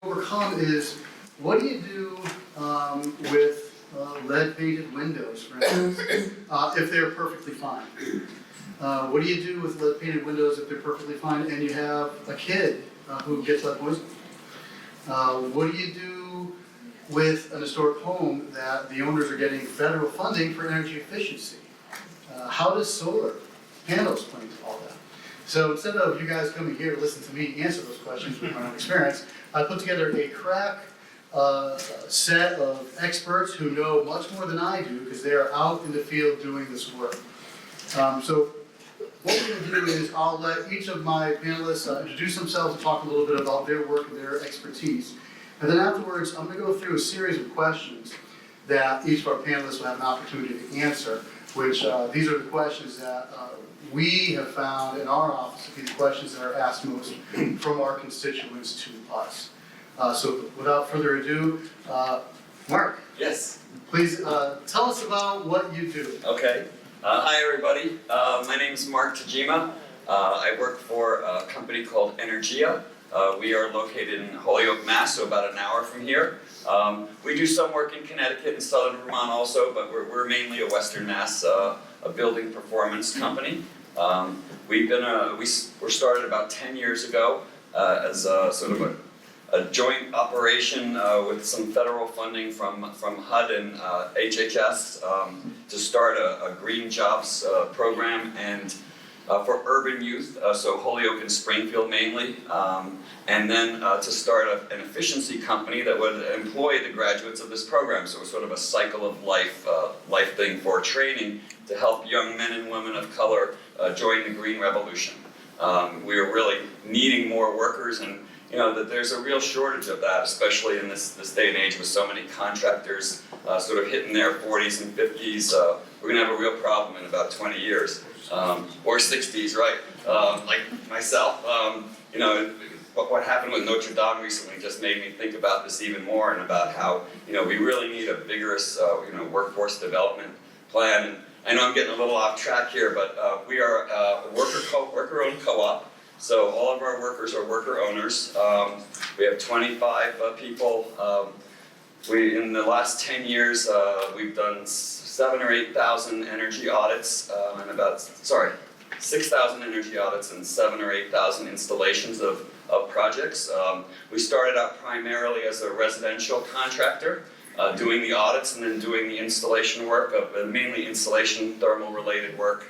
overcome is, what do you do with lead-painted windows, for instance, if they're perfectly fine? What do you do with lead-painted windows if they're perfectly fine and you have a kid who gets lead poisoning? What do you do with an historic home that the owners are getting federal funding for energy efficiency? How does solar panels play into all that? So instead of you guys coming here to listen to me answer those questions with my own experience, I put together a crack set of experts who know much more than I do because they are out in the field doing this work. So what we're going to do is I'll let each of my panelists introduce themselves and talk a little bit about their work and their expertise. And then afterwards, I'm going to go through a series of questions that each of our panelists will have an opportunity to answer, which these are the questions that we have found in our office to be the questions that are asked most from our constituents to us. So without further ado, Mark. Yes. Please tell us about what you do. Okay. Hi, everybody. My name is Mark Tajima. I work for a company called Energia. We are located in Holyoke, Mass., so about an hour from here. We do some work in Connecticut and southern Vermont also, but we're mainly a Western Mass a building performance company. We were started about 10 years ago as a, sort of a joint operation with some federal funding from HUD and HHS to start a green jobs program and for urban youth, so Holyoke and Springfield mainly, and then to start an efficiency company that would employ the graduates of this program. So it's sort of a cycle of life thing for training to help young men and women of color join the green revolution. We are really needing more workers, and you know that there's a real shortage of that, especially in this day and age with so many contractors sort of hitting their 40s and 50s. We're gonna have a real problem in about 20 years. Or 60s, right? Like myself. You know, what happened with Notre Dame recently just made me think about this even more, and about how, you know, we really need a vigorous, you know, workforce development plan. And I know I'm getting a little off track here, but we are a worker-owned co-op. So all of our workers are worker owners. We have 25 people. In the last 10 years, we've done 7,000 or 8,000 energy audits, and about 6,000 energy audits and 7,000 or 8,000 installations of projects. We started out primarily as a residential contractor, doing the audits and then doing the installation work, mainly installation thermal related work.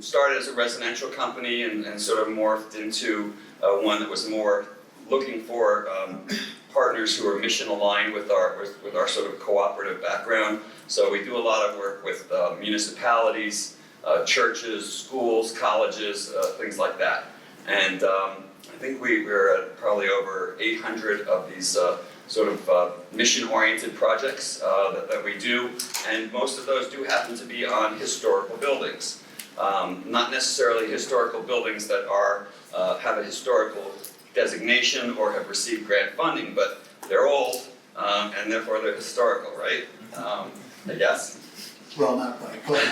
Started as a residential company and sort of morphed into one that was more looking for partners who are mission aligned with our sort of cooperative background. So we do a lot of work with municipalities, churches, schools, colleges, things like that. And I think we're at probably over 800 of these sort of mission-oriented projects that we do, and most of those do happen to be on historical buildings. Not necessarily historical buildings that have a historical designation or have received grant funding, but they're old and therefore they're historical, right? I guess. Well, not quite, but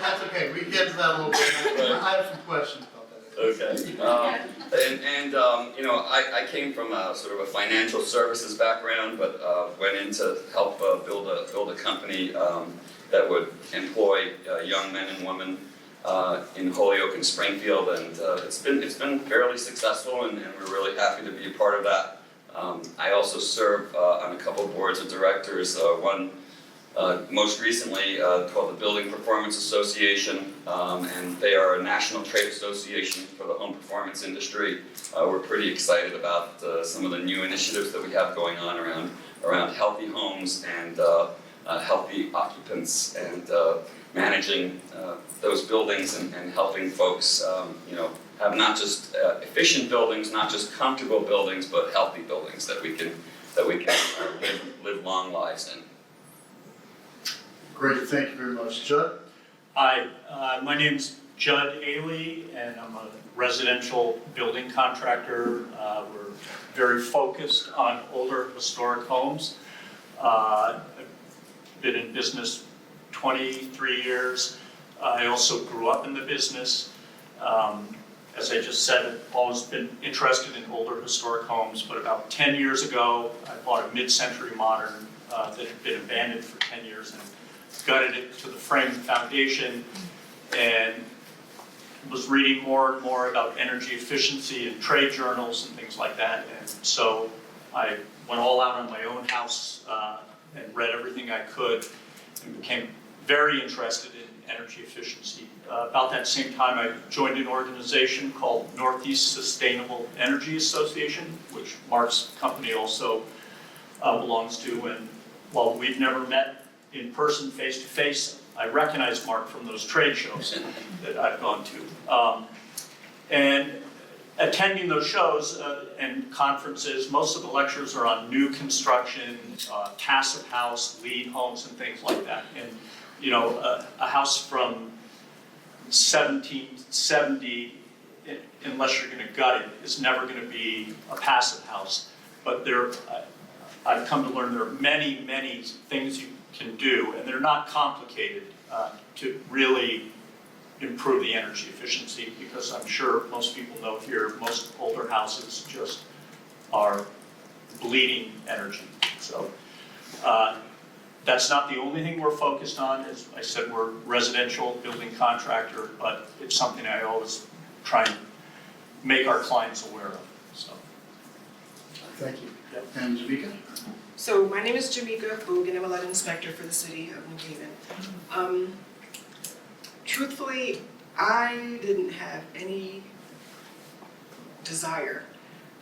that's okay. We can get to that a little bit. I have some questions about that. Okay. You know, I came from a sort of a financial services background, but went in to help build a company that would employ young men and women in Holyoke and Springfield, and it's been fairly successful, and we're really happy to be a part of that. I also serve on a couple of boards of directors. One most recently called the Building Performance Association, and they are a national trade association for the home performance industry. We're pretty excited about some of the new initiatives that we have going on around healthy homes and healthy occupants, and managing those buildings and helping folks, you know, have not just efficient buildings, not just comfortable buildings, but healthy buildings that we can live long lives in. Great, thank you very much. Judd? Hi, my name's Judd Ailey, and I'm a residential building contractor. We're very focused on older historic homes. I've been in business 23 years. I also grew up in the business. as I just said, I've always been interested in older historic homes, but about 10 years ago, I bought a mid-century modern that had been abandoned for 10 years and gutted it to the frame and foundation, and was reading more and more about energy efficiency in trade journals and things like that. And so I went all out on my own house and read everything I could and became very interested in energy efficiency. About that same time, I joined an organization called Northeast Sustainable Energy Association, which Mark's company also belongs to. And while we've never met in person, face to face, I recognize Mark from those trade shows that I've gone to. And attending those shows and conferences, most of the lectures are on new construction, passive house, lead homes, and things like that. And you know, a house from 1770, unless you're going to gut it, is never going to be a passive house. But I've come to learn there are many, many things you can do, and they're not complicated to really improve the energy efficiency, because I'm sure most people know here, most older houses just are bleeding energy. So that's not the only thing we're focused on. As I said, we're a residential building contractor, but it's something I always try and make our clients aware of. So. Thank you. Yep. And Jamika? So my name is Jamika Boog, and I'm a lead inspector for the city of New Haven. Truthfully, I didn't have any desire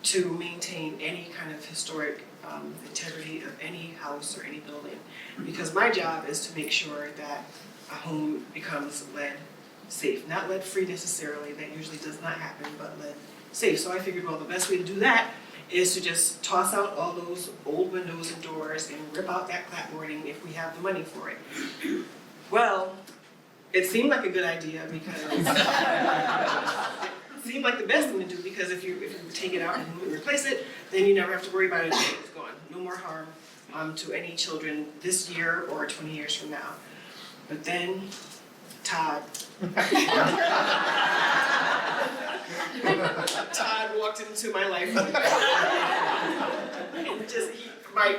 to maintain any kind of historic integrity of any house or any building, because my job is to make sure that a home becomes lead safe, not lead free necessarily, that usually does not happen, but lead safe. So I figured, well, the best way to do that is to just toss out all those old windows and doors and rip out that clapboarding if we have the money for it. Well, it seemed like a good idea because it seemed like the best thing to do, because if you take it out and replace it, then you never have to worry about it again. It's gone. No more harm to any children this year or 20 years from now. But then Todd walked into my life and just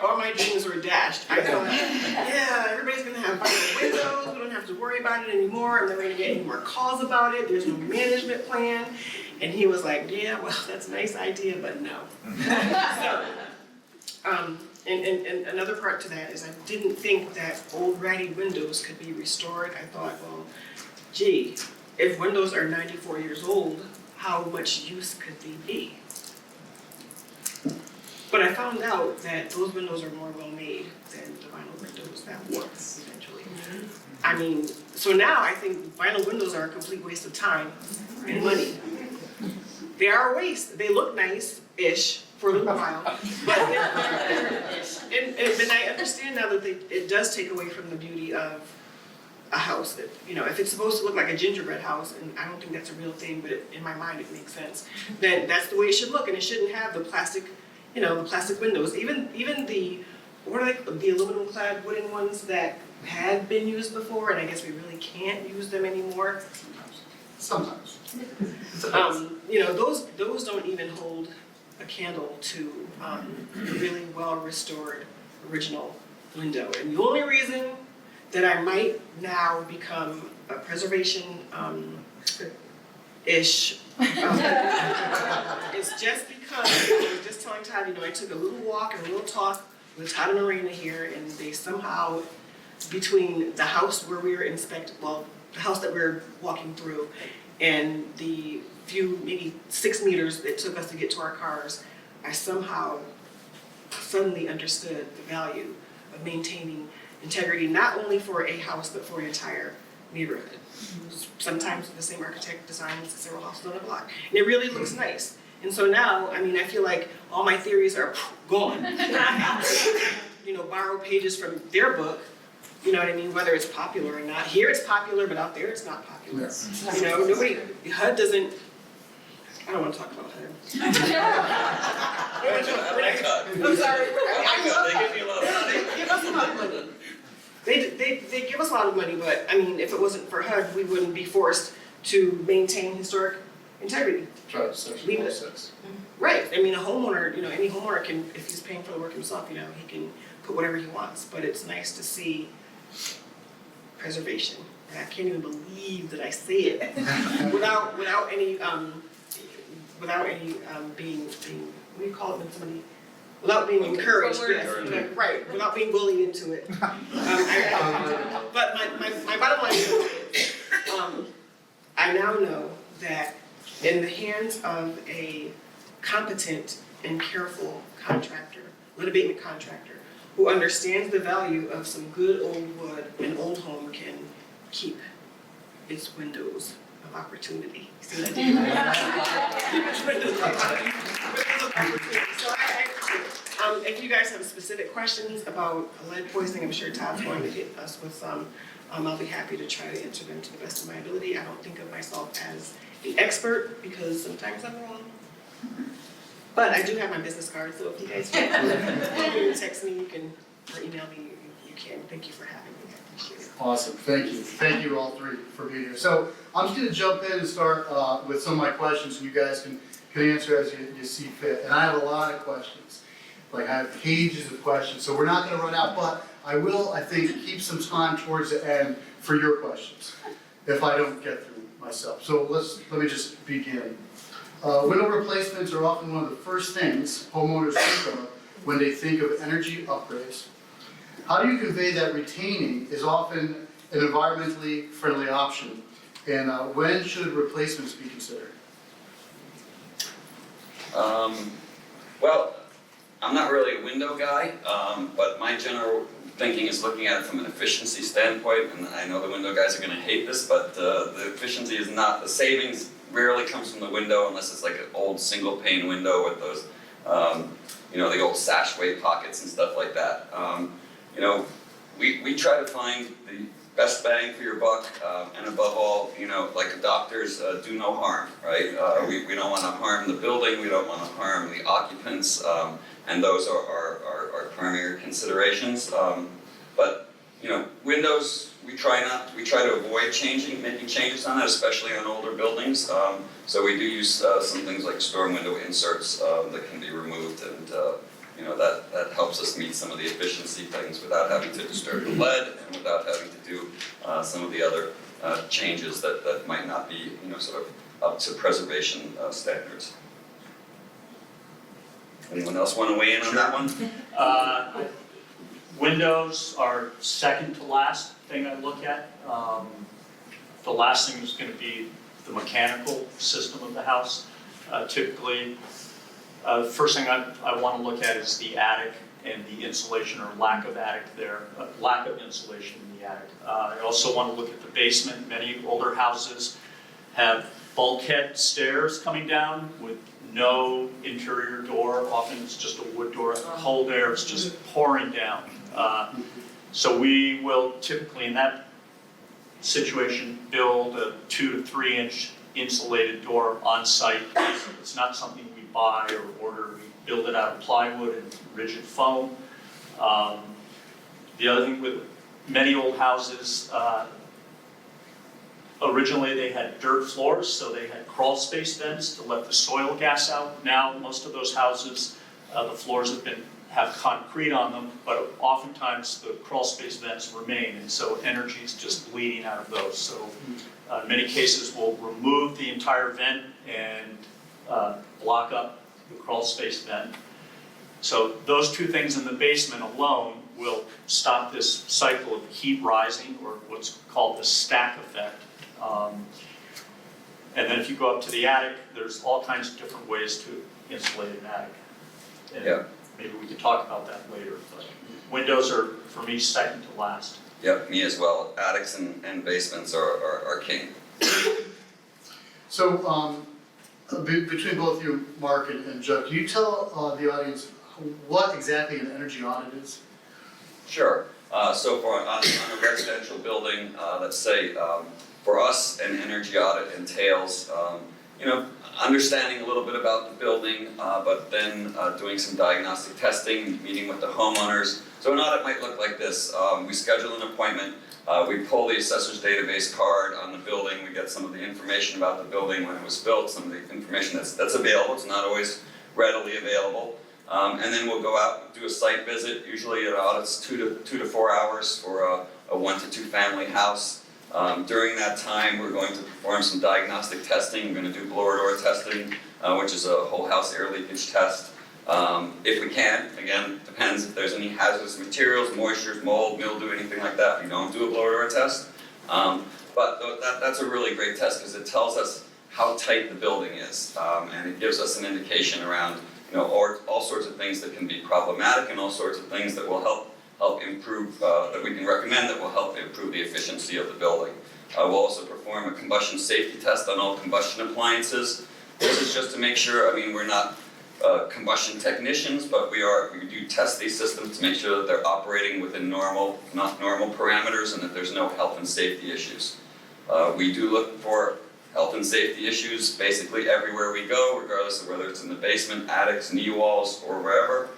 all my dreams were dashed. I thought, yeah, everybody's gonna have vinyl windows, we don't have to worry about it anymore, I'm never gonna get any more calls about it, there's no management plan. And he was like, yeah, well, that's a nice idea, but no. So, and another part to that is I didn't think that old ratty windows could be restored. I thought, well, gee, if windows are 94 years old, how much use could they be? But I found out that those windows are more well-made than the vinyl windows that was eventually. I mean, so now I think vinyl windows are a complete waste of time and money. They are a waste. They look nice-ish for a little while, but and I understand now that it does take away from the beauty of a house. That, you know, if it's supposed to look like a gingerbread house, and I don't think that's a real thing, but in my mind it makes sense, then that's the way it should look, and it shouldn't have the plastic, you know, the plastic windows. Even the, what are they, the aluminum clad wooden ones that had been used before, and I guess we really can't use them anymore. Sometimes. You know, those don't even hold a candle to a really well restored original window. And the only reason that I might now become a preservation ish is just because I was just telling Todd, you know, I took a little walk and a little talk with Todd and Marina here, and they somehow, between the house where we were the house that we were walking through and the few, maybe 6 meters it took us to get to our cars, I somehow suddenly understood the value of maintaining integrity, not only for a house, but for an entire neighborhood. Sometimes the same architect designs several houses on a block. And it really looks nice. And so now, I mean, I feel like all my theories are gone. You know, borrow pages from their book, you know what I mean, whether it's popular or not. Here it's popular, but out there it's not popular. Yes. You know, HUD doesn't, I don't want to talk about HUD. I like HUD. I'm sorry. I love They give you a lot of money. They give us a lot of money. They give us a lot of money, but I mean, if it wasn't for HUD, we wouldn't be forced to maintain historic integrity. Try section Leave it. 106. Right, I mean, a homeowner, any homeowner can, if he's paying for the work himself, he can put whatever he wants, but it's nice to see preservation. And I can't even believe that I say it without any being, what do you call it when somebody, without being encouraged, yes, right, without being bullied into it. But my bottom line is, I now know that in the hands of a competent and careful contractor, lead abatement contractor, who understands the value of some good old wood, an old home can keep its windows of opportunity. See what I did? Windows of opportunity. So I if you guys have specific questions about lead poisoning, I'm sure Todd's going to hit us with some. I'll be happy to try to answer them to the best of my ability. I don't think of myself as an expert because sometimes I'm wrong. But I do have my business card, so if you guys want to text me, you can, or email me, you can. Thank you for having me. I appreciate it. Awesome, thank you. Thank you all three for being here. So I'm just gonna jump in and start with some of my questions, and you guys can answer as you see fit. And I have a lot of questions. Like, I have pages of questions, so we're not gonna run out, but I will, I think, keep some time towards the end for your questions, if I don't get through myself. So let me just begin. Window replacements are often one of the first things homeowners think of when they think of energy upgrades. How do you convey that retaining is often an environmentally friendly option? And when should replacements be considered? Well, I'm not really a window guy, but my general thinking is looking at it from an efficiency standpoint, and I know the window guys are gonna hate this, but the efficiency is not, the savings rarely comes from the window unless it's like an old single pane window with those, the old sashway pockets and stuff like that. We try to find the best bang for your buck, and above all, like doctors, do no harm, right? We don't wanna harm the building, we don't wanna harm the occupants, and those are our primary considerations. But windows, we try to avoid making changes on that, especially on older buildings. So we do use some things like storm window inserts that can be removed, and that helps us meet some of the efficiency things without having to disturb the lead and without having to do some of the other changes that might not be sort of up to preservation standards. Anyone else want to weigh in on that one? Windows are second to last thing I look at. The last thing is going to be the mechanical system of the house. Typically, the first thing I want to look at is the attic and the insulation or lack of attic there, lack of insulation in the attic. I also want to look at the basement. Many older houses have bulkhead stairs coming down with no interior door. Often it's just a wood door. Cold air is just pouring down. So we will typically, in that situation, build a 2 to 3 inch insulated door on site. It's not something we buy or order. We build it out of plywood and rigid foam. The other thing with many old houses, originally they had dirt floors, so they had crawl space vents to let the soil gas out. Now most of those houses, the floors have concrete on them, but oftentimes the crawl space vents remain, and so energy is just bleeding out of those. So in many cases we'll remove the entire vent and block up the crawl space vent. So those two things in the basement alone will stop this cycle of heat rising, or what's called the stack effect. And then if you go up to the attic, there's all kinds of different ways to insulate an attic. And Yeah. maybe we can talk about that later, but windows are, for me, second to last. Yep, me as well. Attics and basements are king. So between both you, Mark and Judd, can you tell the audience what exactly an energy audit is? Sure. So for on a residential building, let's say for us, an energy audit entails understanding a little bit about the building, but then doing some diagnostic testing, meeting with the homeowners. So an audit might look like this. We schedule an appointment. We pull the assessor's database card on the building. We get at some of the information about the building when it was built, some of the information that's available. It's not always readily available. And then we'll go out and do a site visit. Usually it's 2 to 4 hours for a 1 to 2 family house. During that time, we're going to perform some diagnostic testing. We're going to do blower door testing, which is a whole house air leakage test. If we can, again, depends if there's any hazardous materials, moisture, mold, mildew, anything like that. We don't do a blower door test. But that's a really great test because it tells us how tight the building is, and it gives us an indication around, all sorts of things that can be problematic and all sorts of things that will help improve, that we can recommend that will help improve the efficiency of the building. We'll also perform a combustion safety test on all combustion appliances. This is just to make sure, we're not combustion technicians, but we do test these systems to make sure that they're operating within normal parameters and that there's no health and safety issues. We do look for health and safety issues basically everywhere we go, regardless of whether it's in the basement, attics, knee walls, or wherever.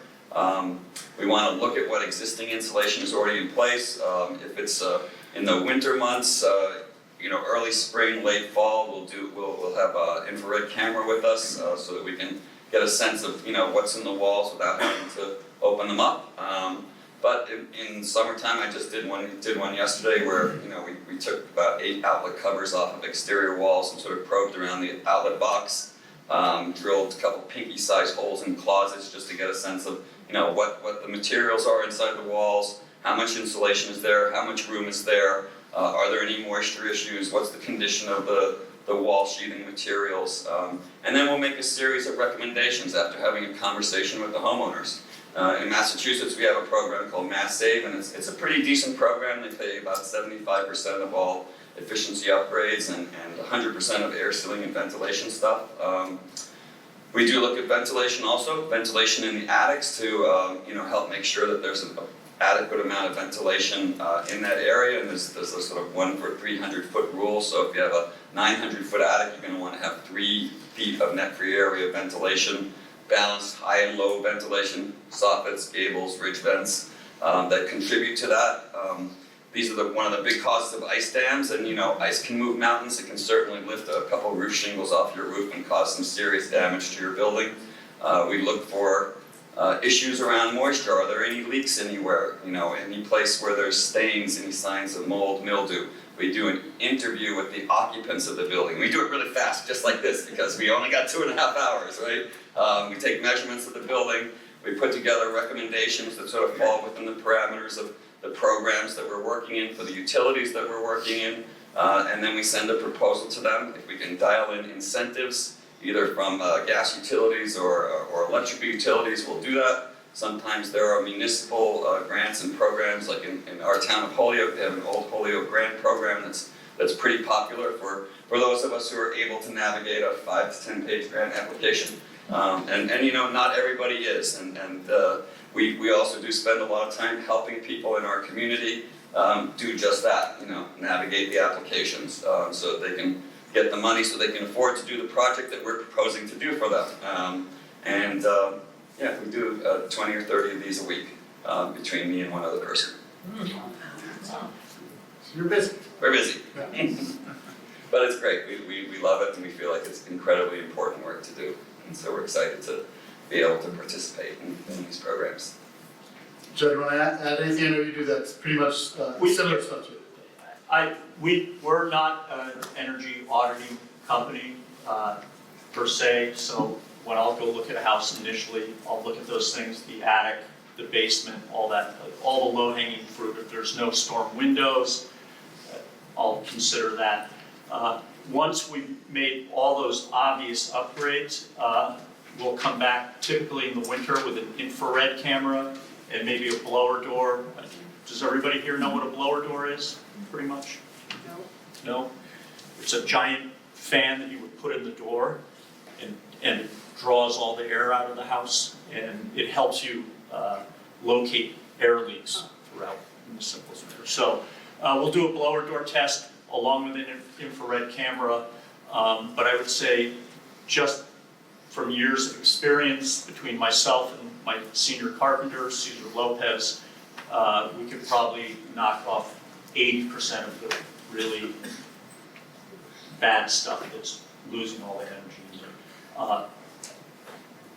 We want to look at what existing insulation is already in place. If it's in the winter months, early spring, late fall, we'll have an infrared camera with us so that we can get a sense of what's in the walls without having to open them up. But in summertime, I just did one yesterday where we took about 8 outlet covers off of exterior walls and sort of probed around the outlet box, drilled a couple pinky-sized holes in closets just to get a sense of what the materials are inside the walls, how much insulation is there, how much room is there, are there any moisture issues, what's the condition of the wall sheathing materials, and then we'll make a series of recommendations after having a conversation with the homeowners. In Massachusetts, we have a program called Mass Save, and it's a pretty decent program. They pay about 75% of all efficiency upgrades and 100% of air sealing and ventilation stuff. We do look at ventilation also, ventilation in the attics to help make sure that there's an adequate amount of ventilation in that area, and there's a sort of 1 for 300 foot rule. So if you have a 900 foot attic, you're going to want to have 3 feet of net free area ventilation, balanced high and low ventilation, soffits, gables, ridge vents that contribute to that. These are one of the big causes of ice dams, and ice can move mountains. It can certainly lift a couple roof shingles off your roof and cause some serious damage to your building. We look for issues around moisture. Are there any leaks anywhere? Any place where there's stains, any signs of mold, mildew? We do an interview with the occupants of the building. We do it really fast, just like this, because we only got 2.5 hours, right? We take measurements of the building. We put together recommendations that sort of fall within the parameters of the programs that we're working in, for the utilities that we're working in, and then we send a proposal to them. If we can dial in incentives, either from gas utilities or electric utilities, we'll do that. Sometimes there are municipal grants and programs, like in our town of Holyoke. They have an old Holyoke grant program that's pretty popular for those of us who are able to navigate a 5 to 10 page grant application. And not everybody is, and we also do spend a lot of time helping people in our community do just that, navigate the applications so that they can get the money so they can afford to do the project that we're proposing to do for them. We do 20 or 30 of these a week between me and one other person. So you're busy. We're busy. Yeah. But it's great. We love it, and we feel like it's incredibly important work to do. And so we're excited to be able to participate in these programs. Joe, do you want to add anything? I know you do that pretty much similar stuff to it. We're not an energy auditing company per se, so when I'll go look at a house initially, I'll look at those things, the attic, the basement, all that, all the low-hanging fruit. If there's no storm windows, I'll consider that. Once we've made all those obvious upgrades, we'll come back typically in the winter with an infrared camera and maybe a blower door. Does everybody here know what a blower door is, pretty much? No? It's a giant fan that you would put in the door, and it draws all the air out of the house, and it helps you locate air leaks throughout in the simplest manner. So we'll do a blower door test along with an infrared camera, but I would say just from years of experience between myself and my senior carpenter, Cesar Lopez, we could probably knock off 80% of the really bad stuff that's losing all the energy.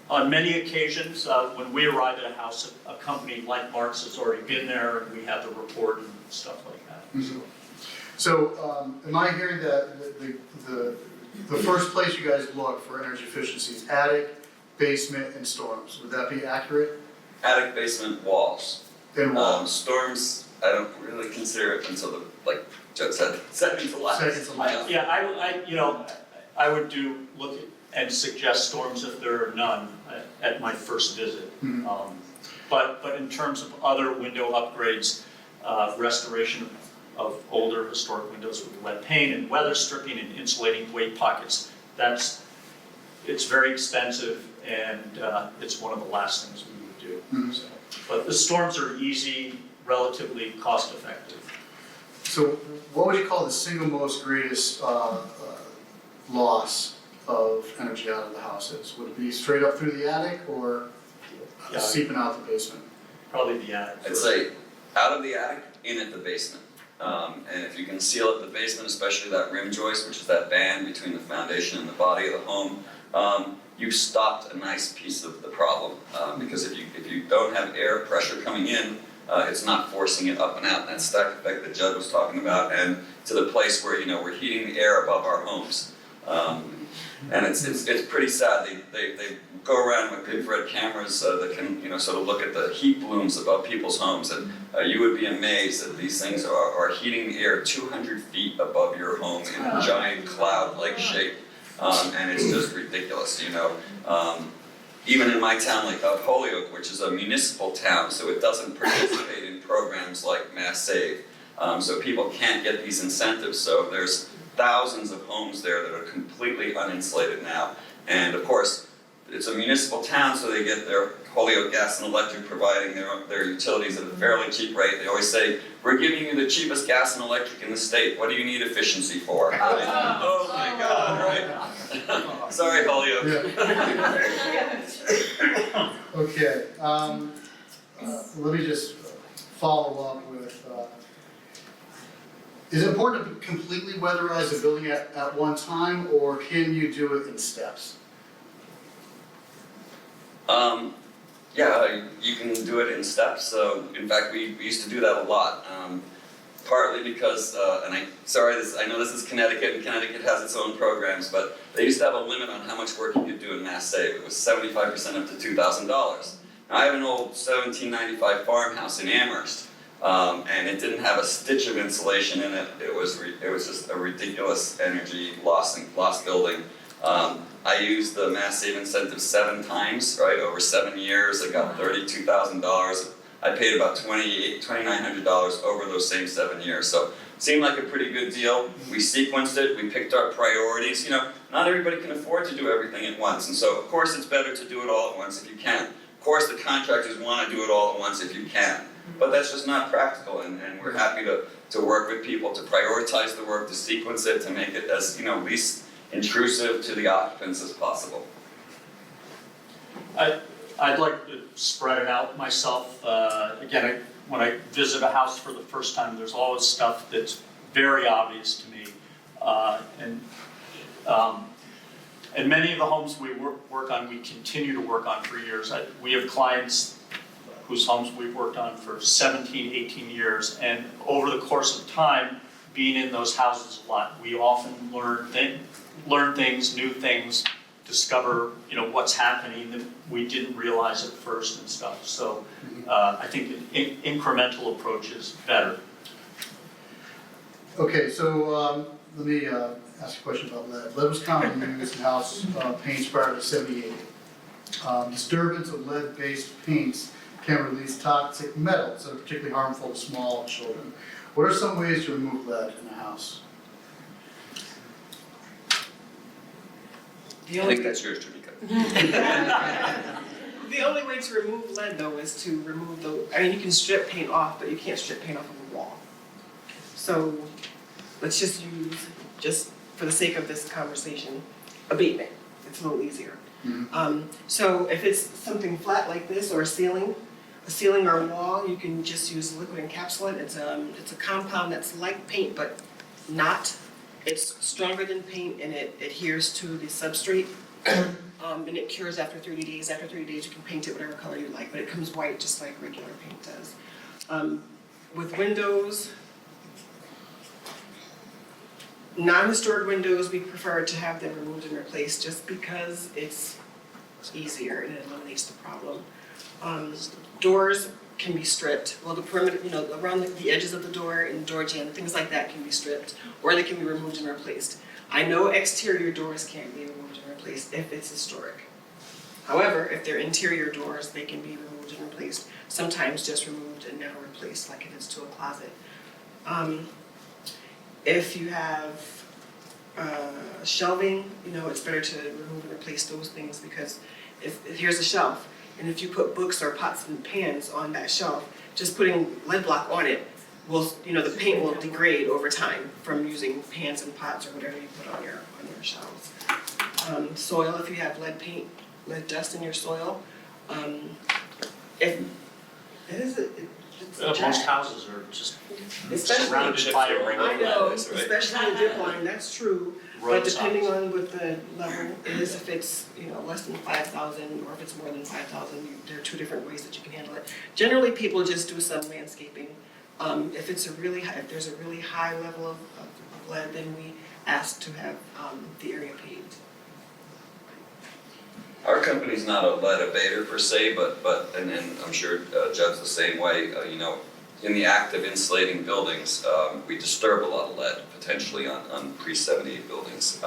On many occasions, when we arrive at a house, a company like Mark's has already been there, and we have the report and stuff like that. Mhm. So, am I hearing that the first place you guys look for energy efficiency is attic, basement, and storms? Would that be accurate? Attic, basement, walls. And walls? Storms, I don't really consider it until the, like Joe said, second to last. Second to last. Yeah, I would look at and suggest storms if there are none at my first visit. Mhm. But in terms of other window upgrades, restoration of older historic windows with lead paint and weather stripping and insulating weight pockets, it's very expensive and it's one of the last things we would do. Mhm. So, but the storms are easy, relatively cost effective. So, what would you call the single most greatest loss of energy out of the houses? Would it be straight up through the attic or Yeah. seeping out the basement? Probably the attic. I'd say out of the attic, in at the basement. And if you can seal up the basement, especially that rim joist, which is that band between the foundation and the body of the home, you've stopped a nice piece of the problem. Because if you don't have air pressure coming in, it's not forcing it up and out. That stack effect that Judd was talking about, and to the place where we're heating the air above our homes. And it's pretty sad. They go around with infrared cameras that can sort of look at the heat blooms above people's homes, and you would be amazed that these things are heating the air 200 feet above your home in a giant cloud-like shape, and it's just ridiculous. Even in my town, like Holyoke, which is a municipal town, so it doesn't participate in programs like Mass Save, so people can't get these incentives. So there's thousands of homes there that are completely uninsulated now. And of course, it's a municipal town, so they get their Holyoke Gas and Electric providing their utilities at a fairly cheap rate. They always say, we're giving you the cheapest gas and electric in the state. What do you need efficiency for? Oh my God, right? Sorry, Holyoke. Yeah. Okay, let me just follow up with, is it important to completely weatherize a building at one time, or can you do it in steps? Yeah, you can do it in steps. In fact, we used to do that a lot. Partly because, I know this is Connecticut, and Connecticut has its own programs, but they used to have a limit on how much work you could do in Mass Save. It was 75% up to $2,000. Now, I have an old 1795 farmhouse in Amherst, and it didn't have a stitch of insulation in it. It was just a ridiculous energy loss building. I used the Mass Save incentive 7 times, right, over 7 years. I got $32,000. I paid about $2,900 over those same 7 years. So it seemed like a pretty good deal. We sequenced it, we picked our priorities. Not everybody can afford to do everything at once. And so of course it's better to do it all at once if you can. Of course the contractors want to do it all at once if you can. But that's just not practical, and we're happy to work with people to prioritize the work, to sequence it, to make it as least intrusive to the occupants as possible. I'd like to spread it out myself. Again, when I visit a house for the first time, there's always stuff that's very obvious to me. And many of the homes we work on, we continue to work on for years. We have clients whose homes we've worked on for 17, 18 years, and over the course of time, being in those houses a lot, we often learn things, new things, discover what's happening that we didn't realize at first and stuff. So I think an incremental approach is better. Okay, so let me ask a question about lead. Lead was commonly used in house paints prior to '78. Disturbance of lead-based paints can release toxic metals that are particularly harmful to small children. What are some ways to remove lead in a house? I think that's yours, Jamika. The only way to remove lead, though, is to remove you can strip paint off, but you can't strip paint off of a wall. So let's just use, just for the sake of this conversation, abatement. It's a little easier. Mm-hmm. So if it's something flat like this, or a ceiling or a wall, you can just use liquid encapsulant. It's a compound that's like paint, but not. It's stronger than paint and it adheres to the substrate. And it cures after 30 days. After 30 days, you can paint it whatever color you like, but it comes white just like regular paint does. With windows, non-historic windows, we prefer to have them removed and replaced just because it's easier and it eliminates the problem. Doors can be stripped. Well, the perimeter, around the edges of the door and door jamb, things like that can be stripped, or they can be removed and replaced. I know exterior doors can't be removed and replaced if it's historic. However, if they're interior doors, they can be removed and replaced. Sometimes just removed and never replaced, like it is to a closet. If you have shelving, it's better to remove and replace those things because if here's a shelf, and if you put books or pots and pans on that shelf, just putting lead block on it will, the paint will degrade over time from using pans and pots or whatever you put on your shelves. Soil, if you have lead paint, lead dust in your soil, it's Most houses are just especially, surrounded by a ring I of know, lead. especially in drip line, that's true. But Road depending signs. on what the level is, if it's, less than 5,000 or if it's more than 5,000, there are two different ways that you can handle it. Generally, people just do some landscaping. If there's a really high level of lead, then we ask to have the area paved. Our company's not a lead abater per se, but and I'm sure Judd's the same way, in the act of insulating buildings, we disturb a lot of lead potentially on pre-78 buildings.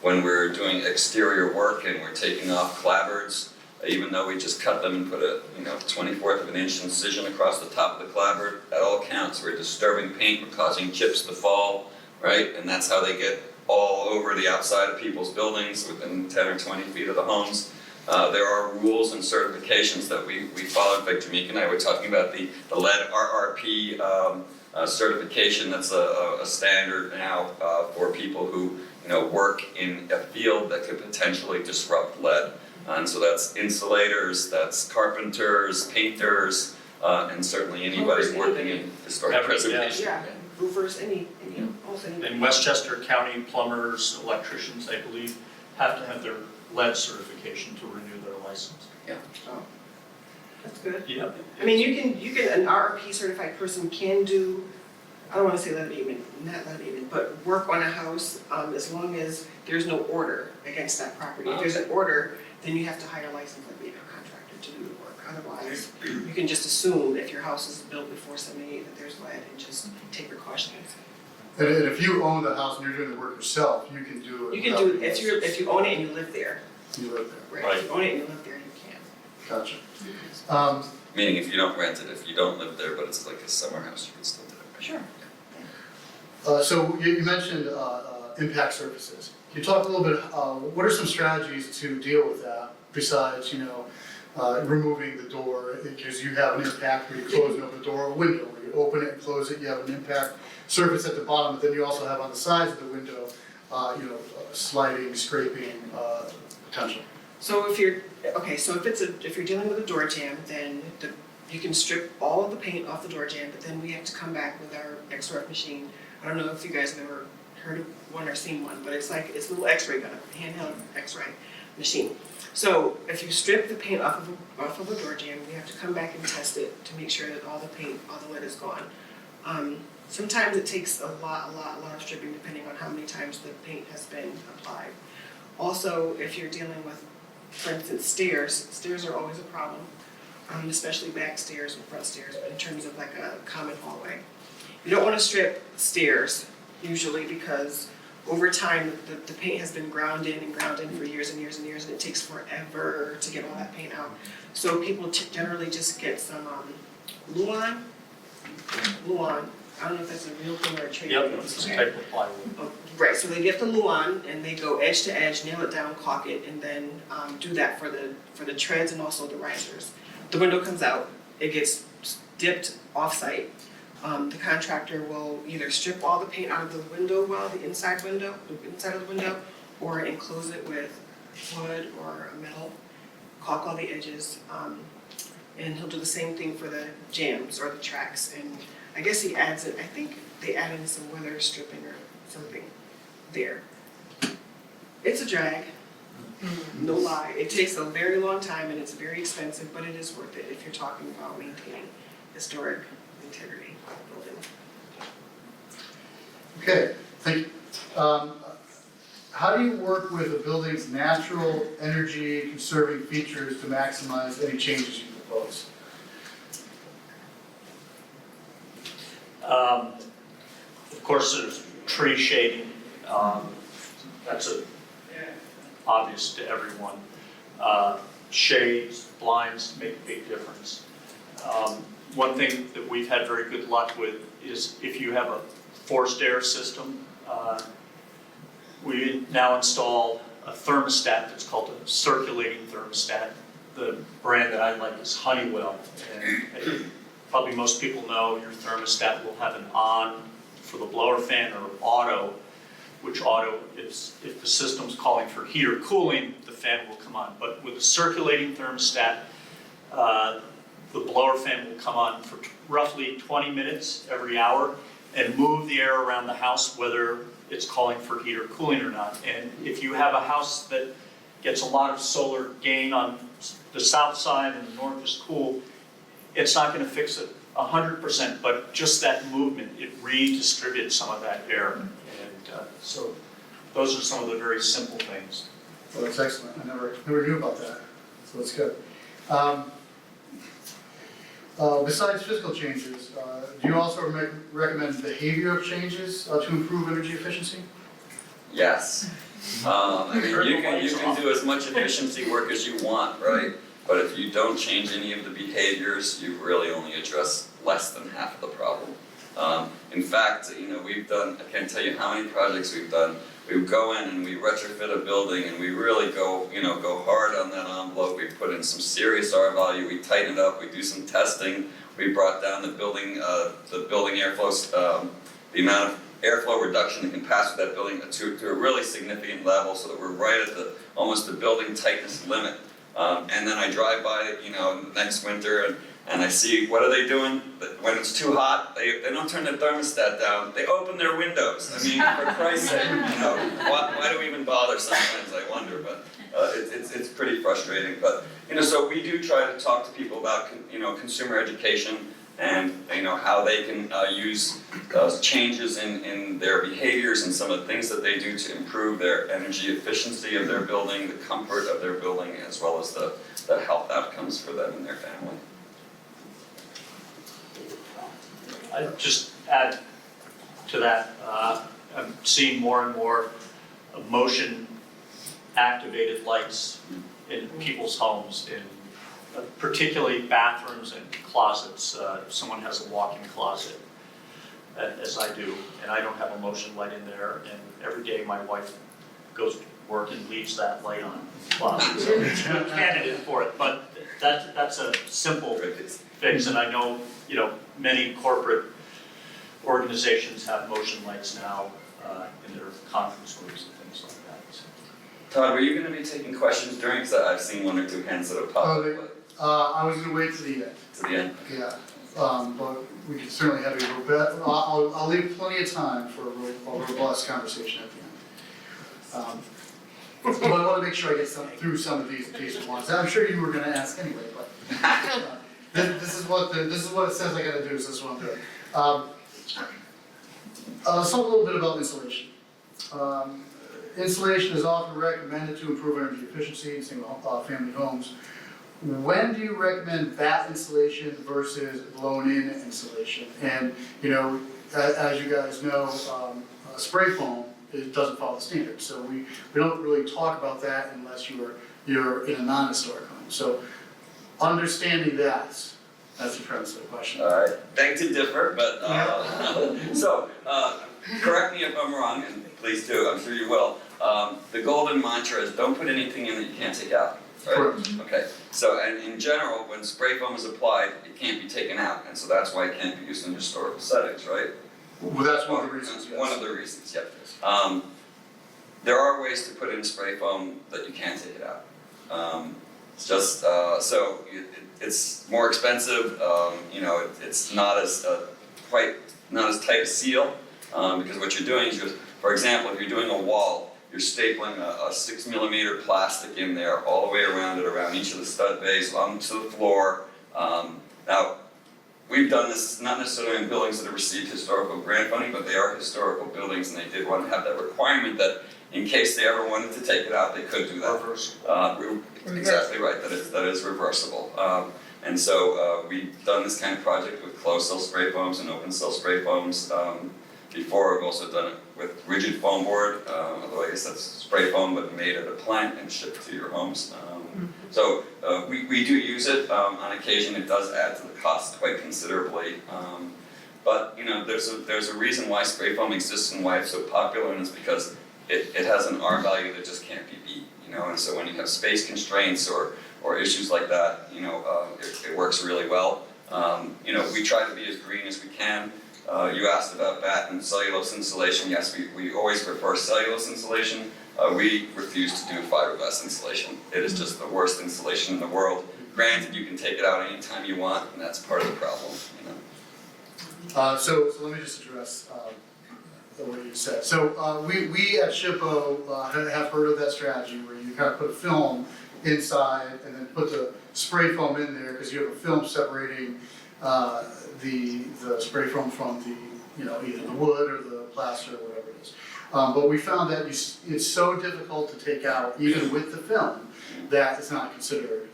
When we're doing exterior work and we're taking off clapboards, even though we just cut them and put a 1/24 of an inch incision across the top of the clapboard, at all counts, we're disturbing paint, we're causing chips to fall, right? And that's how they get all over the outside of people's buildings within 10 or 20 feet of the homes. There are rules and certifications that we follow. In fact, Jamaica and I were talking about the lead RRP certification. That's a standard now for people who work in a field that could potentially disrupt lead. And so that's insulators, that's carpenters, painters, and certainly anybody working in historic preservation. Yeah, roofers, almost anybody. In Westchester County, plumbers, electricians, I believe, have to have their lead certification to renew their license. Oh, that's good. Yep. I mean, an RRP certified person can do, I don't wanna say lead abatement, not lead abatement, but work on a house, as long as there's no order against that property. If there's an order, then you have to hire a licensed lead abatement contractor to do the work. Otherwise, you can just assume if your house is built before 78 that there's lead and just take precautions. And if you own the house and you're doing the work yourself, you can do it. You can do, if you own it and you live there, You live there. right? If you own it and you live there, you can. Gotcha. Meaning if you don't rent it, if you don't live there, but it's like a summer house, you can still do it. Sure. So you mentioned impact surfaces. Can you talk a little bit, what are some strategies to deal with that besides, removing the door? Because you have an impact where you close and open the door, or a window where you open it and close it, you have an impact surface at the bottom, but then you also have on the sides of the window, sliding, scraping potential. So if you're dealing with a door jamb, then you can strip all of the paint off the door jamb, but then we have to come back with our XRF machine. I don't know if you guys have ever heard of one or seen one, but it's a little X-ray gun, a handheld X-ray machine. So if you strip the paint off of a door jamb, we have to come back and test it to make sure that all the lead is gone. Sometimes it takes a lot of stripping depending on how many times the paint has been applied. Also, if you're dealing with, for instance, stairs are always a problem, especially back stairs and front stairs, but in terms of like a common hallway. You don't want to strip stairs usually because over time the paint has been ground in for years and years and years, and it takes forever to get all that paint out. So people generally just get some Luan. I don't know if that's a real thing or a trade name. Yep, it's a type of plywood. Oh, right, so they get the Luan and they go edge to edge, nail it down, caulk it, and then do that for the treads and also the risers. The window comes out, it gets dipped off-site. The contractor will either strip all the paint out of the window well, the inside of the window, or enclose it with wood or a metal, caulk all the edges, and he'll do the same thing for the jambs or the tracks. And I guess he adds it, I think they add in some weather stripping or something. there. It's a drag, no lie. It takes a very long time and it's very expensive, but it is worth it if you're talking about maintaining historic integrity of buildings. Okay, thank you. How do you work with a building's natural energy conserving features to maximize any changes you propose? Of course, there's tree shading, that's obvious to everyone. Shades, blinds make a big difference. One thing that we've had very good luck with is if you have a forced air system, we now install a thermostat that's called a circulating thermostat. The brand that I like is Honeywell, and probably most people know your thermostat will have an on for the blower fan or auto, which auto is if the system's calling for heat or cooling, the fan will come on. But with a circulating thermostat, the blower fan will come on for roughly 20 minutes every hour and move the air around the house, whether it's calling for heat or cooling or not. And if you have a house that gets a lot of solar gain on the south side and the north is cool, it's not going to fix it 100%, but just that movement, it redistributes some of that air. And so those are some of the very simple things. Well, that's excellent. I never knew about that, so that's good. Besides physical changes, do you also recommend behavioral changes to improve energy efficiency? Yes. I mean, you can do as much efficiency work as you want, right? But if you don't change any of the behaviors, you really only address less than half of the problem. In fact, we've done, I can't tell you how many projects we've done. We go in and we retrofit a building and we really go hard on that envelope. We put in some serious R value, we tighten it up, we do some testing. We brought down the building airflow, the amount of airflow reduction that can pass through that building to a really significant level so that we're right at almost the building tightness limit. And then I drive by it, next winter and I see, what are they doing? When it's too hot, they don't turn the thermostat down, they open their windows. I mean, for Christ's sake, why do we even bother sometimes, I wonder, but it's pretty frustrating. But, so we do try to talk to people about, consumer education and, how they can use changes in their behaviors and some of the things that they do to improve their energy efficiency of their building, the comfort of their building, as well as the health outcomes for them and their family. I'd just add to that, I'm seeing more and more motion-activated lights in people's homes, in particularly bathrooms and closets. If someone has a walk-in closet, as I do, and I don't have a motion light in there, and every day my wife goes to work and leaves that light on in the closet. So I'm a candidate for it, but that's a simple fix, and I know, many corporate organizations have motion lights now in their conference rooms and things like that. So. Todd, were you going to be taking questions during? Because I've seen one or two hands that have popped up. I was going to wait to the end. To the end. Yeah, but we can certainly have a I'll leave plenty of time for a robust conversation at the end. But I want to make sure I get through some of these ones. I'm sure you were going to ask anyway, but this is what it says I got to do, so this is what I'm doing. Let's talk a little bit about insulation. Insulation is often recommended to improve energy efficiency in single-family homes. When do you recommend batt insulation versus blown-in insulation? And as you guys know, spray foam doesn't follow the standards, so we don't really talk about that unless you're in a non-historic home. So understanding that's the premise of the question. All right, beg to differ, but so correct me if I'm wrong, and please do. I'm sure you will. The golden mantra is don't put anything in that you can't take out. Right? Correct. Okay. So, and in general, when spray foam is applied, it can't be taken out, and so that's why it can't be used in historical settings, right? Well, that's one of the reasons. That's Yes. one of the reasons. Yep. There are ways to put in spray foam that you can't take it out. It's just it's more expensive. It's not as tight a seal because what you're doing is you're For example, if you're doing a wall, you're stapling a 6mm plastic in there all the way around it, around each of the stud bays, onto the floor. Now, we've done this not necessarily in buildings that have received historical grant funding, but they are historical buildings, and they did want to have that requirement that in case they ever wanted to take it out, they could do that. Exactly right, that is reversible. And so we've done this kind of project with closed cell spray foams and open cell spray foams. Before, we've also done it with rigid foam board, although I guess that's spray foam but made at a plant and shipped to your homes. So we do use it on occasion. It does add to the cost quite considerably. But you know, there's a reason why spray foam exists and why it's so popular, and it's because it has an R value that just can't be beat. You know, and so when you have space constraints or issues like that, you know, it works really well. You know, we try to be as green as we can. You asked about batt and cellulose insulation. Yes, we always prefer cellulose insulation. We refuse to do fiberglass insulation. It is just the worst insulation in the world. Granted, you can take it out anytime you want, and that's part of the problem, you know. So let me just address what you said. So we at SHPO have heard of that strategy where you kind of put film inside and then put the spray foam in there because you have a film separating the spray foam from the, you know, either the wood or the plaster or whatever it is. But we found that it's so difficult to take out, even with the film, that it's not considered